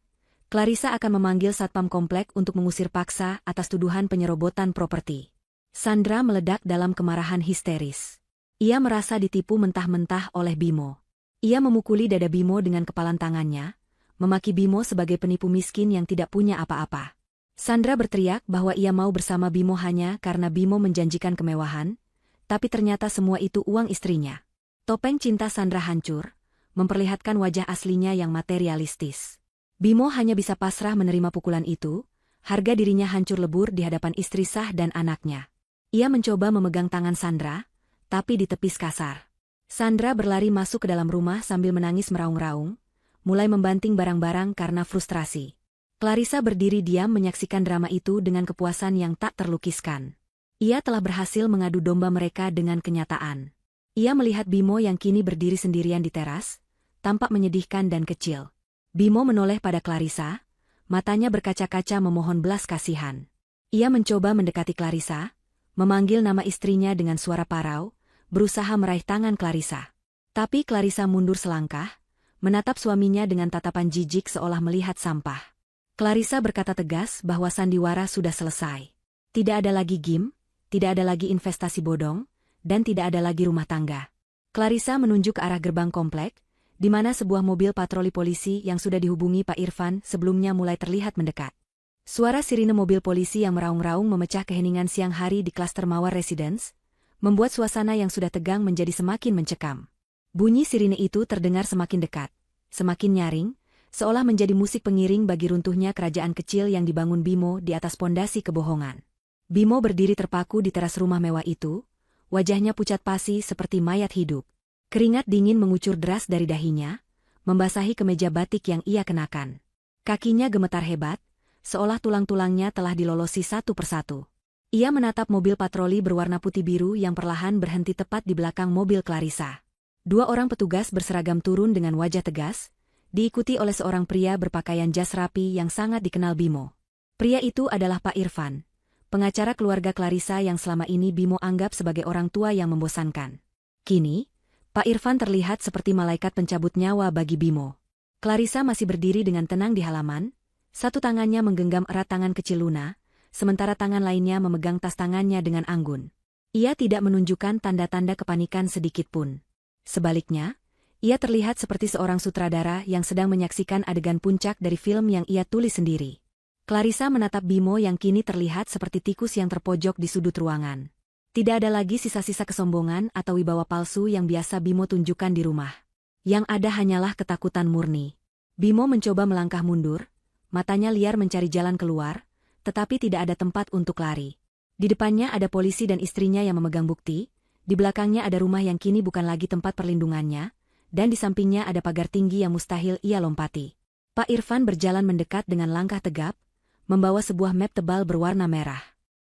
A: Clarissa akan memanggil satpam komplek untuk mengusir paksa atas tuduhan penyerobotan properti. Sandra meledak dalam kemarahan histeris. Ia merasa ditipu mentah-mentah oleh Bimo. Ia memukuli dada Bimo dengan kepalan tangannya, memaki Bimo sebagai penipu miskin yang tidak punya apa-apa. Sandra berteriak bahwa ia mau bersama Bimo hanya karena Bimo menjanjikan kemewahan, tapi ternyata semua itu uang istrinya. Topeng cinta Sandra hancur, memperlihatkan wajah aslinya yang materialistis. Bimo hanya bisa pasrah menerima pukulan itu, harga dirinya hancur lebur di hadapan istri sah dan anaknya. Ia mencoba memegang tangan Sandra, tapi ditepis kasar. Sandra berlari masuk ke dalam rumah sambil menangis meraung-raung, mulai membanting barang-barang karena frustrasi. Clarissa berdiri diam menyaksikan drama itu dengan kepuasan yang tak terlukiskan. Ia telah berhasil mengadu domba mereka dengan kenyataan. Ia melihat Bimo yang kini berdiri sendirian di teras, tampak menyedihkan dan kecil. Bimo menoleh pada Clarissa, matanya berkaca-kaca memohon belas kasihan. Ia mencoba mendekati Clarissa, memanggil nama istrinya dengan suara parau, berusaha meraih tangan Clarissa. Tapi Clarissa mundur selangkah, menatap suaminya dengan tatapan jijik seolah melihat sampah. Clarissa berkata tegas bahwa sandiwara sudah selesai. Tidak ada lagi game, tidak ada lagi investasi bodong, dan tidak ada lagi rumah tangga. Clarissa menunjuk ke arah gerbang komplek, di mana sebuah mobil patroli polisi yang sudah dihubungi Pak Irfan sebelumnya mulai terlihat mendekat. Suara sirine mobil polisi yang meraung-raung memecah keheningan siang hari di klaster Mawar Residence, membuat suasana yang sudah tegang menjadi semakin mencekam. Bunyi sirine itu terdengar semakin dekat, semakin nyaring, seolah menjadi musik pengiring bagi runtuhnya kerajaan kecil yang dibangun Bimo di atas pondasi kebohongan. Bimo berdiri terpaku di teras rumah mewah itu, wajahnya pucat pasi seperti mayat hidup. Keringat dingin mengucur deras dari dahinya, membasahi kemeja batik yang ia kenakan. Kakinya gemetar hebat, seolah tulang-tulangnya telah dilolosi satu persatu. Ia menatap mobil patroli berwarna putih biru yang perlahan berhenti tepat di belakang mobil Clarissa. Dua orang petugas berseragam turun dengan wajah tegas, diikuti oleh seorang pria berpakaian jas rapi yang sangat dikenal Bimo. Pria itu adalah Pak Irfan, pengacara keluarga Clarissa yang selama ini Bimo anggap sebagai orang tua yang membosankan. Kini, Pak Irfan terlihat seperti malaikat pencabut nyawa bagi Bimo. Clarissa masih berdiri dengan tenang di halaman, satu tangannya menggenggam erat tangan kecil Luna, sementara tangan lainnya memegang tas tangannya dengan anggun. Ia tidak menunjukkan tanda-tanda kepanikan sedikitpun. Sebaliknya, ia terlihat seperti seorang sutradara yang sedang menyaksikan adegan puncak dari film yang ia tulis sendiri. Clarissa menatap Bimo yang kini terlihat seperti tikus yang terpojok di sudut ruangan. Tidak ada lagi sisa-sisa kesombongan atau wibawa palsu yang biasa Bimo tunjukkan di rumah. Yang ada hanyalah ketakutan murni. Bimo mencoba melangkah mundur, matanya liar mencari jalan keluar, tetapi tidak ada tempat untuk lari. Di depannya ada polisi dan istrinya yang memegang bukti, di belakangnya ada rumah yang kini bukan lagi tempat perlindungannya, dan di sampingnya ada pagar tinggi yang mustahil ia lompati. Pak Irfan berjalan mendekat dengan langkah tegap, membawa sebuah map tebal berwarna merah.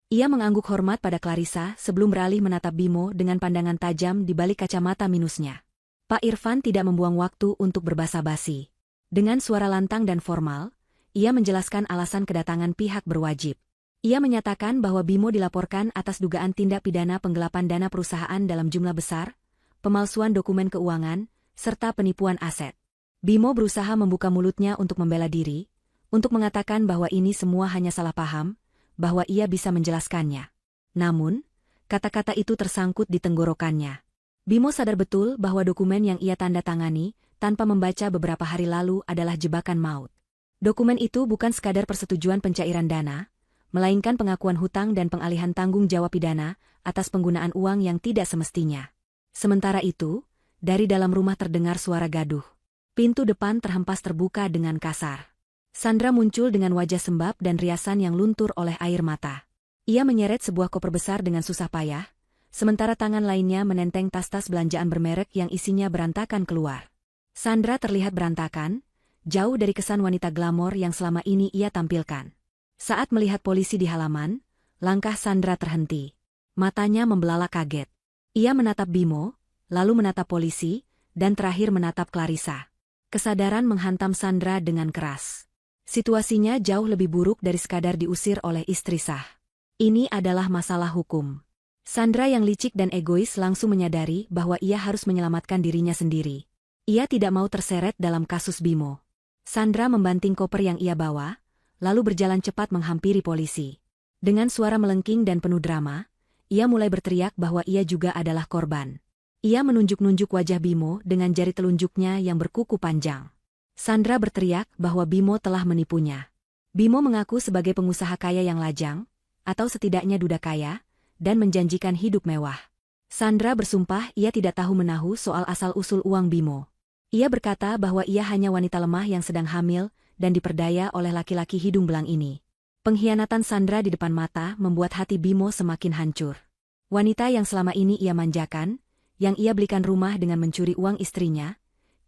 A: Ia mengangguk hormat pada Clarissa sebelum beralih menatap Bimo dengan pandangan tajam di balik kacamata minusnya. Pak Irfan tidak membuang waktu untuk berbasa-basi. Dengan suara lantang dan formal, ia menjelaskan alasan kedatangan pihak berwajib. Ia menyatakan bahwa Bimo dilaporkan atas dugaan tindak pidana penggelapan dana perusahaan dalam jumlah besar, pemalsuan dokumen keuangan, serta penipuan aset. Bimo berusaha membuka mulutnya untuk membela diri, untuk mengatakan bahwa ini semua hanya salah paham, bahwa ia bisa menjelaskannya. Namun, kata-kata itu tersangkut di tenggorokannya. Bimo sadar betul bahwa dokumen yang ia tanda tangani, tanpa membaca beberapa hari lalu adalah jebakan maut. Dokumen itu bukan sekadar persetujuan pencairan dana, melainkan pengakuan hutang dan pengalihan tanggung jawab pidana atas penggunaan uang yang tidak semestinya. Sementara itu, dari dalam rumah terdengar suara gaduh. Pintu depan terhempas terbuka dengan kasar. Sandra muncul dengan wajah sembab dan riasan yang luntur oleh air mata. Ia menyeret sebuah koper besar dengan susah payah, sementara tangan lainnya menenteng tas-tas belanjaan bermerek yang isinya berantakan keluar. Sandra terlihat berantakan, jauh dari kesan wanita glamor yang selama ini ia tampilkan. Saat melihat polisi di halaman, langkah Sandra terhenti. Matanya membelalak kaget. Ia menatap Bimo, lalu menatap polisi, dan terakhir menatap Clarissa. Kesadaran menghantam Sandra dengan keras. Situasinya jauh lebih buruk dari sekadar diusir oleh istri sah. Ini adalah masalah hukum. Sandra yang licik dan egois langsung menyadari bahwa ia harus menyelamatkan dirinya sendiri. Ia tidak mau terseret dalam kasus Bimo. Sandra membanting koper yang ia bawa, lalu berjalan cepat menghampiri polisi. Dengan suara melengking dan penuh drama, ia mulai berteriak bahwa ia juga adalah korban. Ia menunjuk-nunjuk wajah Bimo dengan jari telunjuknya yang berkuku panjang. Sandra berteriak bahwa Bimo telah menipunya. Bimo mengaku sebagai pengusaha kaya yang lajang, atau setidaknya duda kaya, dan menjanjikan hidup mewah. Sandra bersumpah ia tidak tahu menahu soal asal-usul uang Bimo. Ia berkata bahwa ia hanya wanita lemah yang sedang hamil dan diperdaya oleh laki-laki hidung belang ini. Pengkhianatan Sandra di depan mata membuat hati Bimo semakin hancur. Wanita yang selama ini ia manjakan, yang ia belikan rumah dengan mencuri uang istrinya,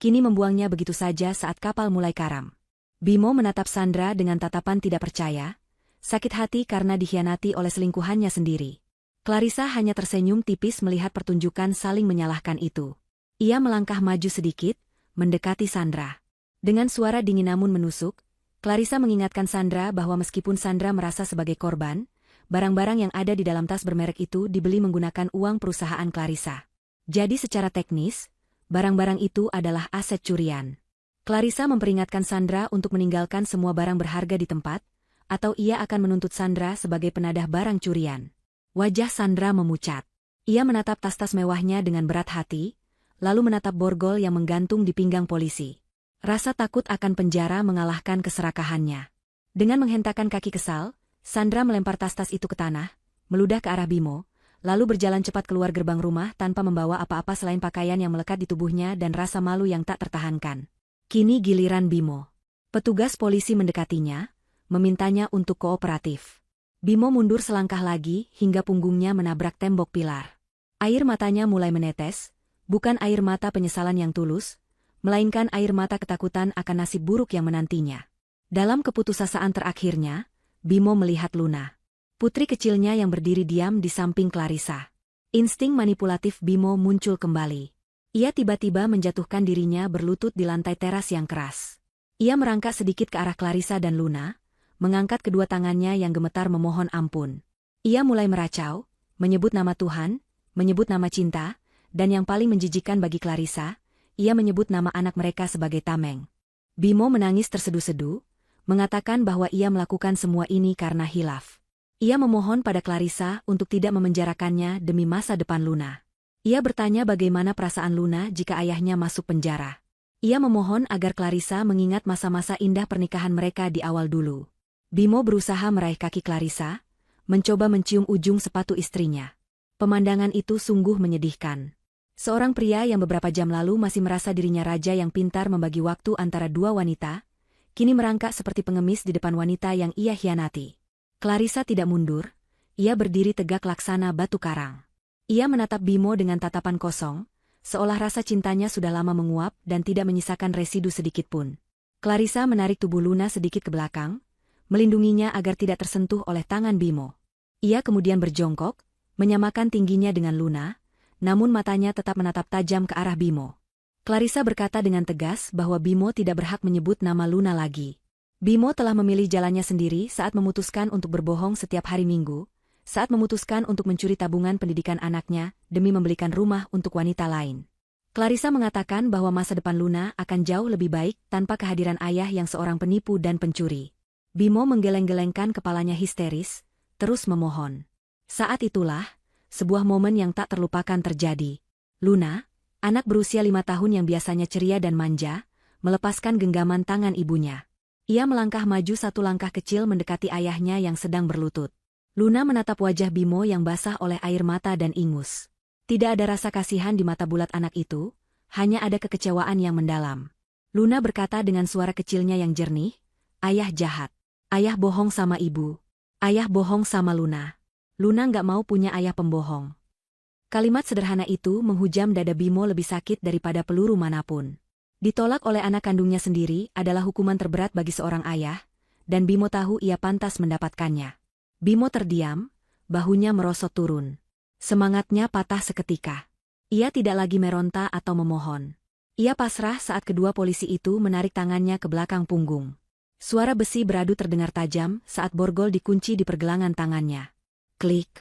A: kini membuangnya begitu saja saat kapal mulai karam. Bimo menatap Sandra dengan tatapan tidak percaya, sakit hati karena dikhianati oleh selingkuhannya sendiri. Clarissa hanya tersenyum tipis melihat pertunjukan saling menyalahkan itu. Ia melangkah maju sedikit, mendekati Sandra. Dengan suara dingin namun menusuk, Clarissa mengingatkan Sandra bahwa meskipun Sandra merasa sebagai korban, barang-barang yang ada di dalam tas bermerek itu dibeli menggunakan uang perusahaan Clarissa. Jadi secara teknis, barang-barang itu adalah aset curian. Clarissa memperingatkan Sandra untuk meninggalkan semua barang berharga di tempat, atau ia akan menuntut Sandra sebagai penadah barang curian. Wajah Sandra memucat. Ia menatap tas-tas mewahnya dengan berat hati, lalu menatap borgol yang menggantung di pinggang polisi. Rasa takut akan penjara mengalahkan keserakahannya. Dengan menghentakkan kaki kesal, Sandra melempar tas-tas itu ke tanah, meludah ke arah Bimo, lalu berjalan cepat keluar gerbang rumah tanpa membawa apa-apa selain pakaian yang melekat di tubuhnya dan rasa malu yang tak tertahankan. Kini giliran Bimo. Petugas polisi mendekatinya, memintanya untuk kooperatif. Bimo mundur selangkah lagi hingga punggungnya menabrak tembok pilar. Air matanya mulai menetes, bukan air mata penyesalan yang tulus, melainkan air mata ketakutan akan nasib buruk yang menantinya. Dalam keputusasaan terakhirnya, Bimo melihat Luna. Putri kecilnya yang berdiri diam di samping Clarissa. Insting manipulatif Bimo muncul kembali. Ia tiba-tiba menjatuhkan dirinya berlutut di lantai teras yang keras. Ia merangkak sedikit ke arah Clarissa dan Luna, mengangkat kedua tangannya yang gemetar memohon ampun. Ia mulai meracau, menyebut nama Tuhan, menyebut nama cinta, dan yang paling menjijikkan bagi Clarissa, ia menyebut nama anak mereka sebagai tameng. Bimo menangis tersedu-sedu, mengatakan bahwa ia melakukan semua ini karena hilaf. Ia memohon pada Clarissa untuk tidak memenjarakannya demi masa depan Luna. Ia bertanya bagaimana perasaan Luna jika ayahnya masuk penjara. Ia memohon agar Clarissa mengingat masa-masa indah pernikahan mereka di awal dulu. Bimo berusaha meraih kaki Clarissa, mencoba mencium ujung sepatu istrinya. Pemandangan itu sungguh menyedihkan. Seorang pria yang beberapa jam lalu masih merasa dirinya raja yang pintar membagi waktu antara dua wanita, kini merangkak seperti pengemis di depan wanita yang ia hianati. Clarissa tidak mundur, ia berdiri tegak laksana batu karang. Ia menatap Bimo dengan tatapan kosong, seolah rasa cintanya sudah lama menguap dan tidak menyisakan residu sedikitpun. Clarissa menarik tubuh Luna sedikit ke belakang, melindunginya agar tidak tersentuh oleh tangan Bimo. Ia kemudian berjongkok, menyamakan tingginya dengan Luna, namun matanya tetap menatap tajam ke arah Bimo. Clarissa berkata dengan tegas bahwa Bimo tidak berhak menyebut nama Luna lagi. Bimo telah memilih jalannya sendiri saat memutuskan untuk berbohong setiap hari Minggu, saat memutuskan untuk mencuri tabungan pendidikan anaknya demi membelikan rumah untuk wanita lain. Clarissa mengatakan bahwa masa depan Luna akan jauh lebih baik tanpa kehadiran ayah yang seorang penipu dan pencuri. Bimo menggeleng-gelengkan kepalanya histeris, terus memohon. Saat itulah, sebuah momen yang tak terlupakan terjadi. Luna, anak berusia 5 tahun yang biasanya ceria dan manja, melepaskan genggaman tangan ibunya. Ia melangkah maju satu langkah kecil mendekati ayahnya yang sedang berlutut. Luna menatap wajah Bimo yang basah oleh air mata dan ingus. Tidak ada rasa kasihan di mata bulat anak itu, hanya ada kekecewaan yang mendalam. Luna berkata dengan suara kecilnya yang jernih, "Ayah jahat. Ayah bohong sama ibu. Ayah bohong sama Luna. Luna nggak mau punya ayah pembohong." Kalimat sederhana itu menghujam dada Bimo lebih sakit daripada peluru manapun. Ditolak oleh anak kandungnya sendiri adalah hukuman terberat bagi seorang ayah, dan Bimo tahu ia pantas mendapatkannya. Bimo terdiam, bahunya merosot turun. Semangatnya patah seketika. Ia tidak lagi meronta atau memohon. Ia pasrah saat kedua polisi itu menarik tangannya ke belakang punggung. Suara besi beradu terdengar tajam saat borgol dikunci di pergelangan tangannya. Klik.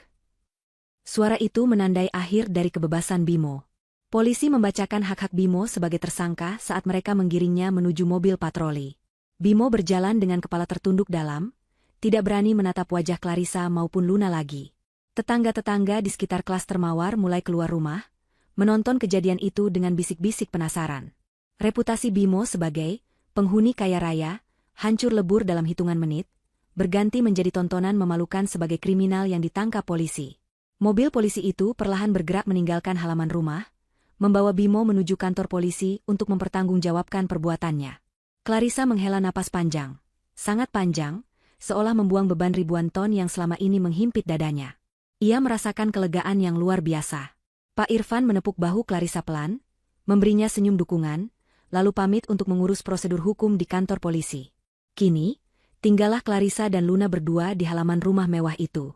A: Suara itu menandai akhir dari kebebasan Bimo. Polisi membacakan hak-hak Bimo sebagai tersangka saat mereka menggiringnya menuju mobil patroli. Bimo berjalan dengan kepala tertunduk dalam, tidak berani menatap wajah Clarissa maupun Luna lagi. Tetangga-tetangga di sekitar klaster Mawar mulai keluar rumah, menonton kejadian itu dengan bisik-bisik penasaran. Reputasi Bimo sebagai penghuni kaya raya hancur lebur dalam hitungan menit, berganti menjadi tontonan memalukan sebagai kriminal yang ditangkap polisi. Mobil polisi itu perlahan bergerak meninggalkan halaman rumah, membawa Bimo menuju kantor polisi untuk mempertanggungjawabkan perbuatannya. Clarissa menghela napas panjang, sangat panjang, seolah membuang beban ribuan ton yang selama ini menghimpit dadanya. Ia merasakan kelegaan yang luar biasa. Pak Irfan menepuk bahu Clarissa pelan, memberinya senyum dukungan, lalu pamit untuk mengurus prosedur hukum di kantor polisi. Kini, tinggallah Clarissa dan Luna berdua di halaman rumah mewah itu.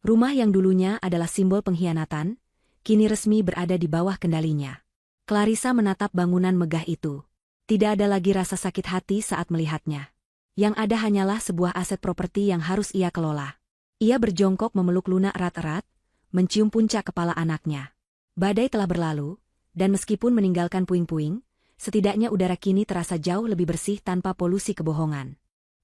A: Rumah yang dulunya adalah simbol pengkhianatan, kini resmi berada di bawah kendalinya. Clarissa menatap bangunan megah itu. Tidak ada lagi rasa sakit hati saat melihatnya. Yang ada hanyalah sebuah aset properti yang harus ia kelola. Ia berjongkok memeluk Luna erat-erat, mencium puncak kepala anaknya. Badai telah berlalu, dan meskipun meninggalkan puing-puing, setidaknya udara kini terasa jauh lebih bersih tanpa polusi kebohongan.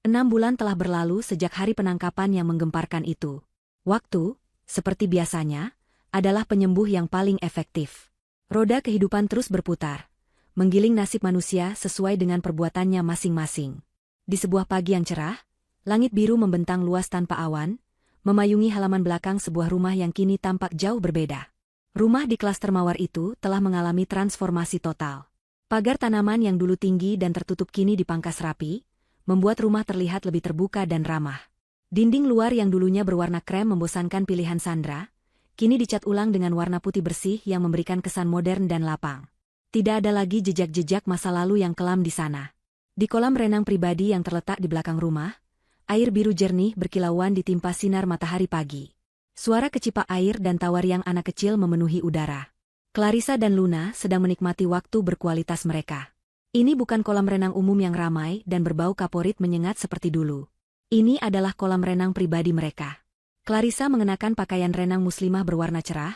A: 6 bulan telah berlalu sejak hari penangkapan yang menggemparkan itu. Waktu, seperti biasanya, adalah penyembuh yang paling efektif. Roda kehidupan terus berputar, menggiling nasib manusia sesuai dengan perbuatannya masing-masing. Di sebuah pagi yang cerah, langit biru membentang luas tanpa awan, memayungi halaman belakang sebuah rumah yang kini tampak jauh berbeda. Rumah di klaster Mawar itu telah mengalami transformasi total. Pagar tanaman yang dulu tinggi dan tertutup kini dipangkas rapi, membuat rumah terlihat lebih terbuka dan ramah. Dinding luar yang dulunya berwarna krem membosankan pilihan Sandra, kini dicat ulang dengan warna putih bersih yang memberikan kesan modern dan lapang. Tidak ada lagi jejak-jejak masa lalu yang kelam di sana. Di kolam renang pribadi yang terletak di belakang rumah, air biru jernih berkilauan ditimpa sinar matahari pagi. Suara kecipak air dan tawar yang anak kecil memenuhi udara. Clarissa dan Luna sedang menikmati waktu berkualitas mereka. Ini bukan kolam renang umum yang ramai dan berbau kaporit menyengat seperti dulu. Ini adalah kolam renang pribadi mereka. Clarissa mengenakan pakaian renang muslimah berwarna cerah,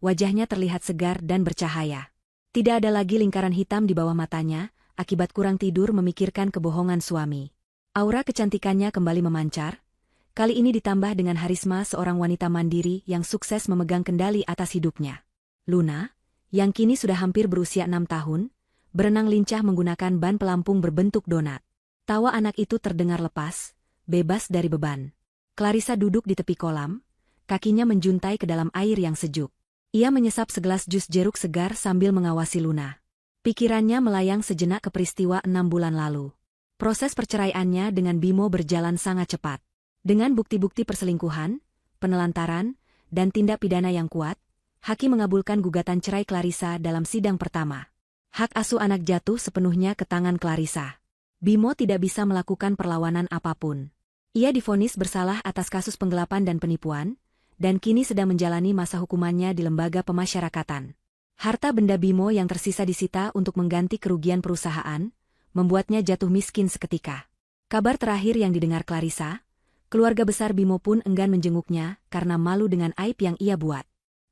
A: wajahnya terlihat segar dan bercahaya. Tidak ada lagi lingkaran hitam di bawah matanya, akibat kurang tidur memikirkan kebohongan suami. Aura kecantikannya kembali memancar, kali ini ditambah dengan harisma seorang wanita mandiri yang sukses memegang kendali atas hidupnya. Luna, yang kini sudah hampir berusia 6 tahun, berenang lincah menggunakan ban pelampung berbentuk donat. Tawa anak itu terdengar lepas, bebas dari beban. Clarissa duduk di tepi kolam, kakinya menjuntai ke dalam air yang sejuk. Ia menyesap segelas jus jeruk segar sambil mengawasi Luna. Pikirannya melayang sejenak ke peristiwa 6 bulan lalu. Proses perceraiannya dengan Bimo berjalan sangat cepat. Dengan bukti-bukti perselingkuhan, penelantaran, dan tindak pidana yang kuat, hakim mengabulkan gugatan cerai Clarissa dalam sidang pertama. Hak asuh anak jatuh sepenuhnya ke tangan Clarissa. Bimo tidak bisa melakukan perlawanan apapun. Ia divonis bersalah atas kasus penggelapan dan penipuan, dan kini sedang menjalani masa hukumannya di lembaga pemasyarakatan. Harta benda Bimo yang tersisa disita untuk mengganti kerugian perusahaan, membuatnya jatuh miskin seketika. Kabar terakhir yang didengar Clarissa, keluarga besar Bimo pun enggan menjenguknya karena malu dengan aib yang ia buat.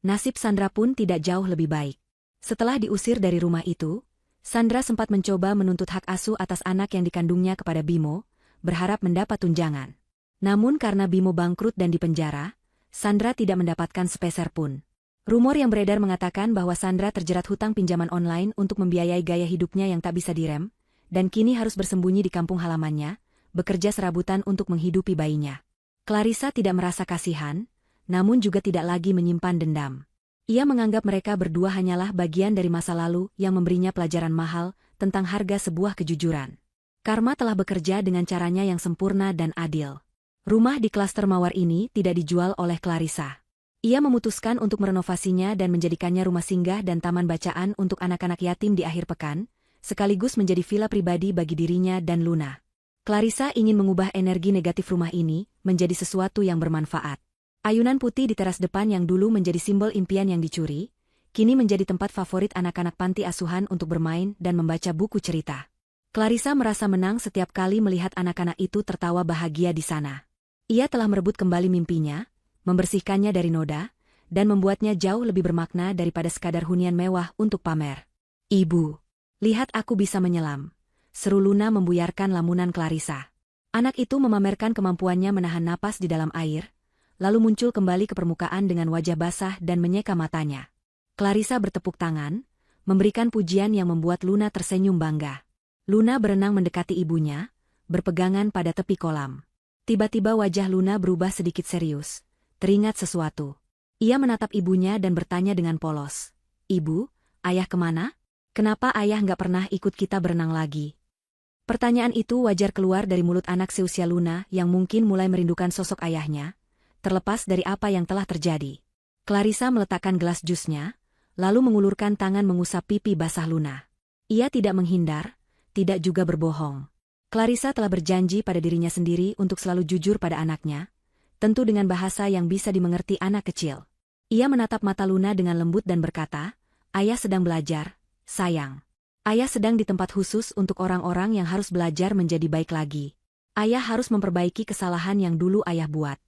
A: Nasib Sandra pun tidak jauh lebih baik. Setelah diusir dari rumah itu, Sandra sempat mencoba menuntut hak asuh atas anak yang dikandungnya kepada Bimo, berharap mendapat tunjangan. Namun karena Bimo bangkrut dan dipenjara, Sandra tidak mendapatkan sepeser pun. Rumor yang beredar mengatakan bahwa Sandra terjerat hutang pinjaman online untuk membiayai gaya hidupnya yang tak bisa direm, dan kini harus bersembunyi di kampung halamannya, bekerja serabutan untuk menghidupi bayinya. Clarissa tidak merasa kasihan, namun juga tidak lagi menyimpan dendam. Ia menganggap mereka berdua hanyalah bagian dari masa lalu yang memberinya pelajaran mahal tentang harga sebuah kejujuran. Karma telah bekerja dengan caranya yang sempurna dan adil. Rumah di klaster Mawar ini tidak dijual oleh Clarissa. Ia memutuskan untuk merenovasinya dan menjadikannya rumah singgah dan taman bacaan untuk anak-anak yatim di akhir pekan, sekaligus menjadi villa pribadi bagi dirinya dan Luna. Clarissa ingin mengubah energi negatif rumah ini menjadi sesuatu yang bermanfaat. Ayunan putih di teras depan yang dulu menjadi simbol impian yang dicuri, kini menjadi tempat favorit anak-anak panti asuhan untuk bermain dan membaca buku cerita. Clarissa merasa menang setiap kali melihat anak-anak itu tertawa bahagia di sana. Ia telah merebut kembali mimpinya, membersihkannya dari noda, dan membuatnya jauh lebih bermakna daripada sekadar hunian mewah untuk pamer. "Ibu, lihat aku bisa menyelam," seru Luna membuyarkan lamunan Clarissa. Anak itu memamerkan kemampuannya menahan napas di dalam air, lalu muncul kembali ke permukaan dengan wajah basah dan menyeka matanya. Clarissa bertepuk tangan, memberikan pujian yang membuat Luna tersenyum bangga. Luna berenang mendekati ibunya, berpegangan pada tepi kolam. Tiba-tiba wajah Luna berubah sedikit serius, teringat sesuatu. Ia menatap ibunya dan bertanya dengan polos, "Ibu, ayah kemana? Kenapa ayah nggak pernah ikut kita berenang lagi?" Pertanyaan itu wajar keluar dari mulut anak seusia Luna yang mungkin mulai merindukan sosok ayahnya, terlepas dari apa yang telah terjadi. Clarissa meletakkan gelas jusnya, lalu mengulurkan tangan mengusap pipi basah Luna. Ia tidak menghindar, tidak juga berbohong. Clarissa telah berjanji pada dirinya sendiri untuk selalu jujur pada anaknya, tentu dengan bahasa yang bisa dimengerti anak kecil. Ia menatap mata Luna dengan lembut dan berkata, "Ayah sedang belajar, sayang. Ayah sedang di tempat khusus untuk orang-orang yang harus belajar menjadi baik lagi. Ayah harus memperbaiki kesalahan yang dulu ayah buat."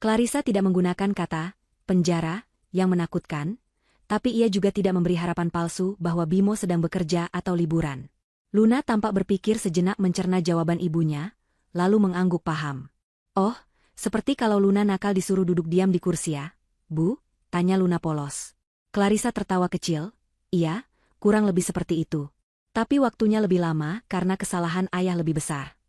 A: Clarissa tidak menggunakan kata penjara yang menakutkan, tapi ia juga tidak memberi harapan palsu bahwa Bimo sedang bekerja atau liburan. Luna tampak berpikir sejenak mencerna jawaban ibunya, lalu mengangguk paham. "Oh, seperti kalau Luna nakal disuruh duduk diam di kursi ya, Bu?" tanya Luna polos. Clarissa tertawa kecil, "Iya, kurang lebih seperti itu. Tapi waktunya lebih lama karena kesalahan ayah lebih besar."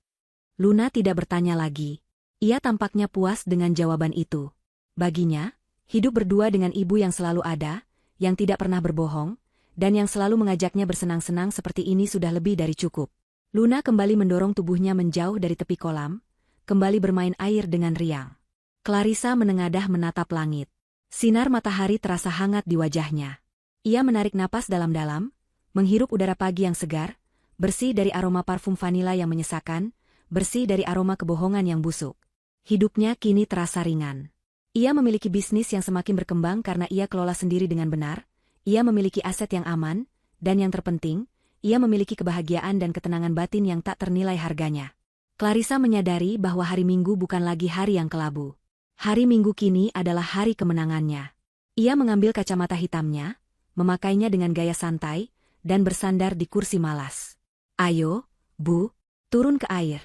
A: Luna tidak bertanya lagi. Ia tampaknya puas dengan jawaban itu. Baginya, hidup berdua dengan ibu yang selalu ada, yang tidak pernah berbohong, dan yang selalu mengajaknya bersenang-senang seperti ini sudah lebih dari cukup. Luna kembali mendorong tubuhnya menjauh dari tepi kolam, kembali bermain air dengan riang. Clarissa menengadah menatap langit. Sinar matahari terasa hangat di wajahnya. Ia menarik napas dalam-dalam, menghirup udara pagi yang segar, bersih dari aroma parfum vanila yang menyesakan, bersih dari aroma kebohongan yang busuk. Hidupnya kini terasa ringan. Ia memiliki bisnis yang semakin berkembang karena ia kelola sendiri dengan benar, ia memiliki aset yang aman, dan yang terpenting, ia memiliki kebahagiaan dan ketenangan batin yang tak ternilai harganya. Clarissa menyadari bahwa hari Minggu bukan lagi hari yang kelabu. Hari Minggu kini adalah hari kemenangannya. Ia mengambil kacamata hitamnya, memakainya dengan gaya santai, dan bersandar di kursi malas. "Ayo, Bu, turun ke air,"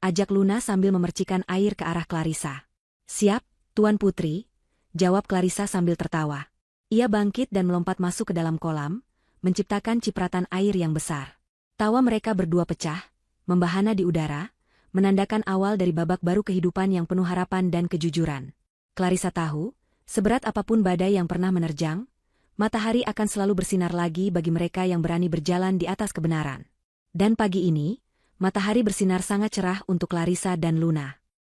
A: ajak Luna sambil memercikan air ke arah Clarissa. "Siap, Tuan Putri," jawab Clarissa sambil tertawa. Ia bangkit dan melompat masuk ke dalam kolam, menciptakan cipratan air yang besar. Tawa mereka berdua pecah, membahana di udara, menandakan awal dari babak baru kehidupan yang penuh harapan dan kejujuran. Clarissa tahu, seberat apapun badai yang pernah menerjang, matahari akan selalu bersinar lagi bagi mereka yang berani berjalan di atas kebenaran. Dan pagi ini, matahari bersinar sangat cerah untuk Clarissa dan Luna.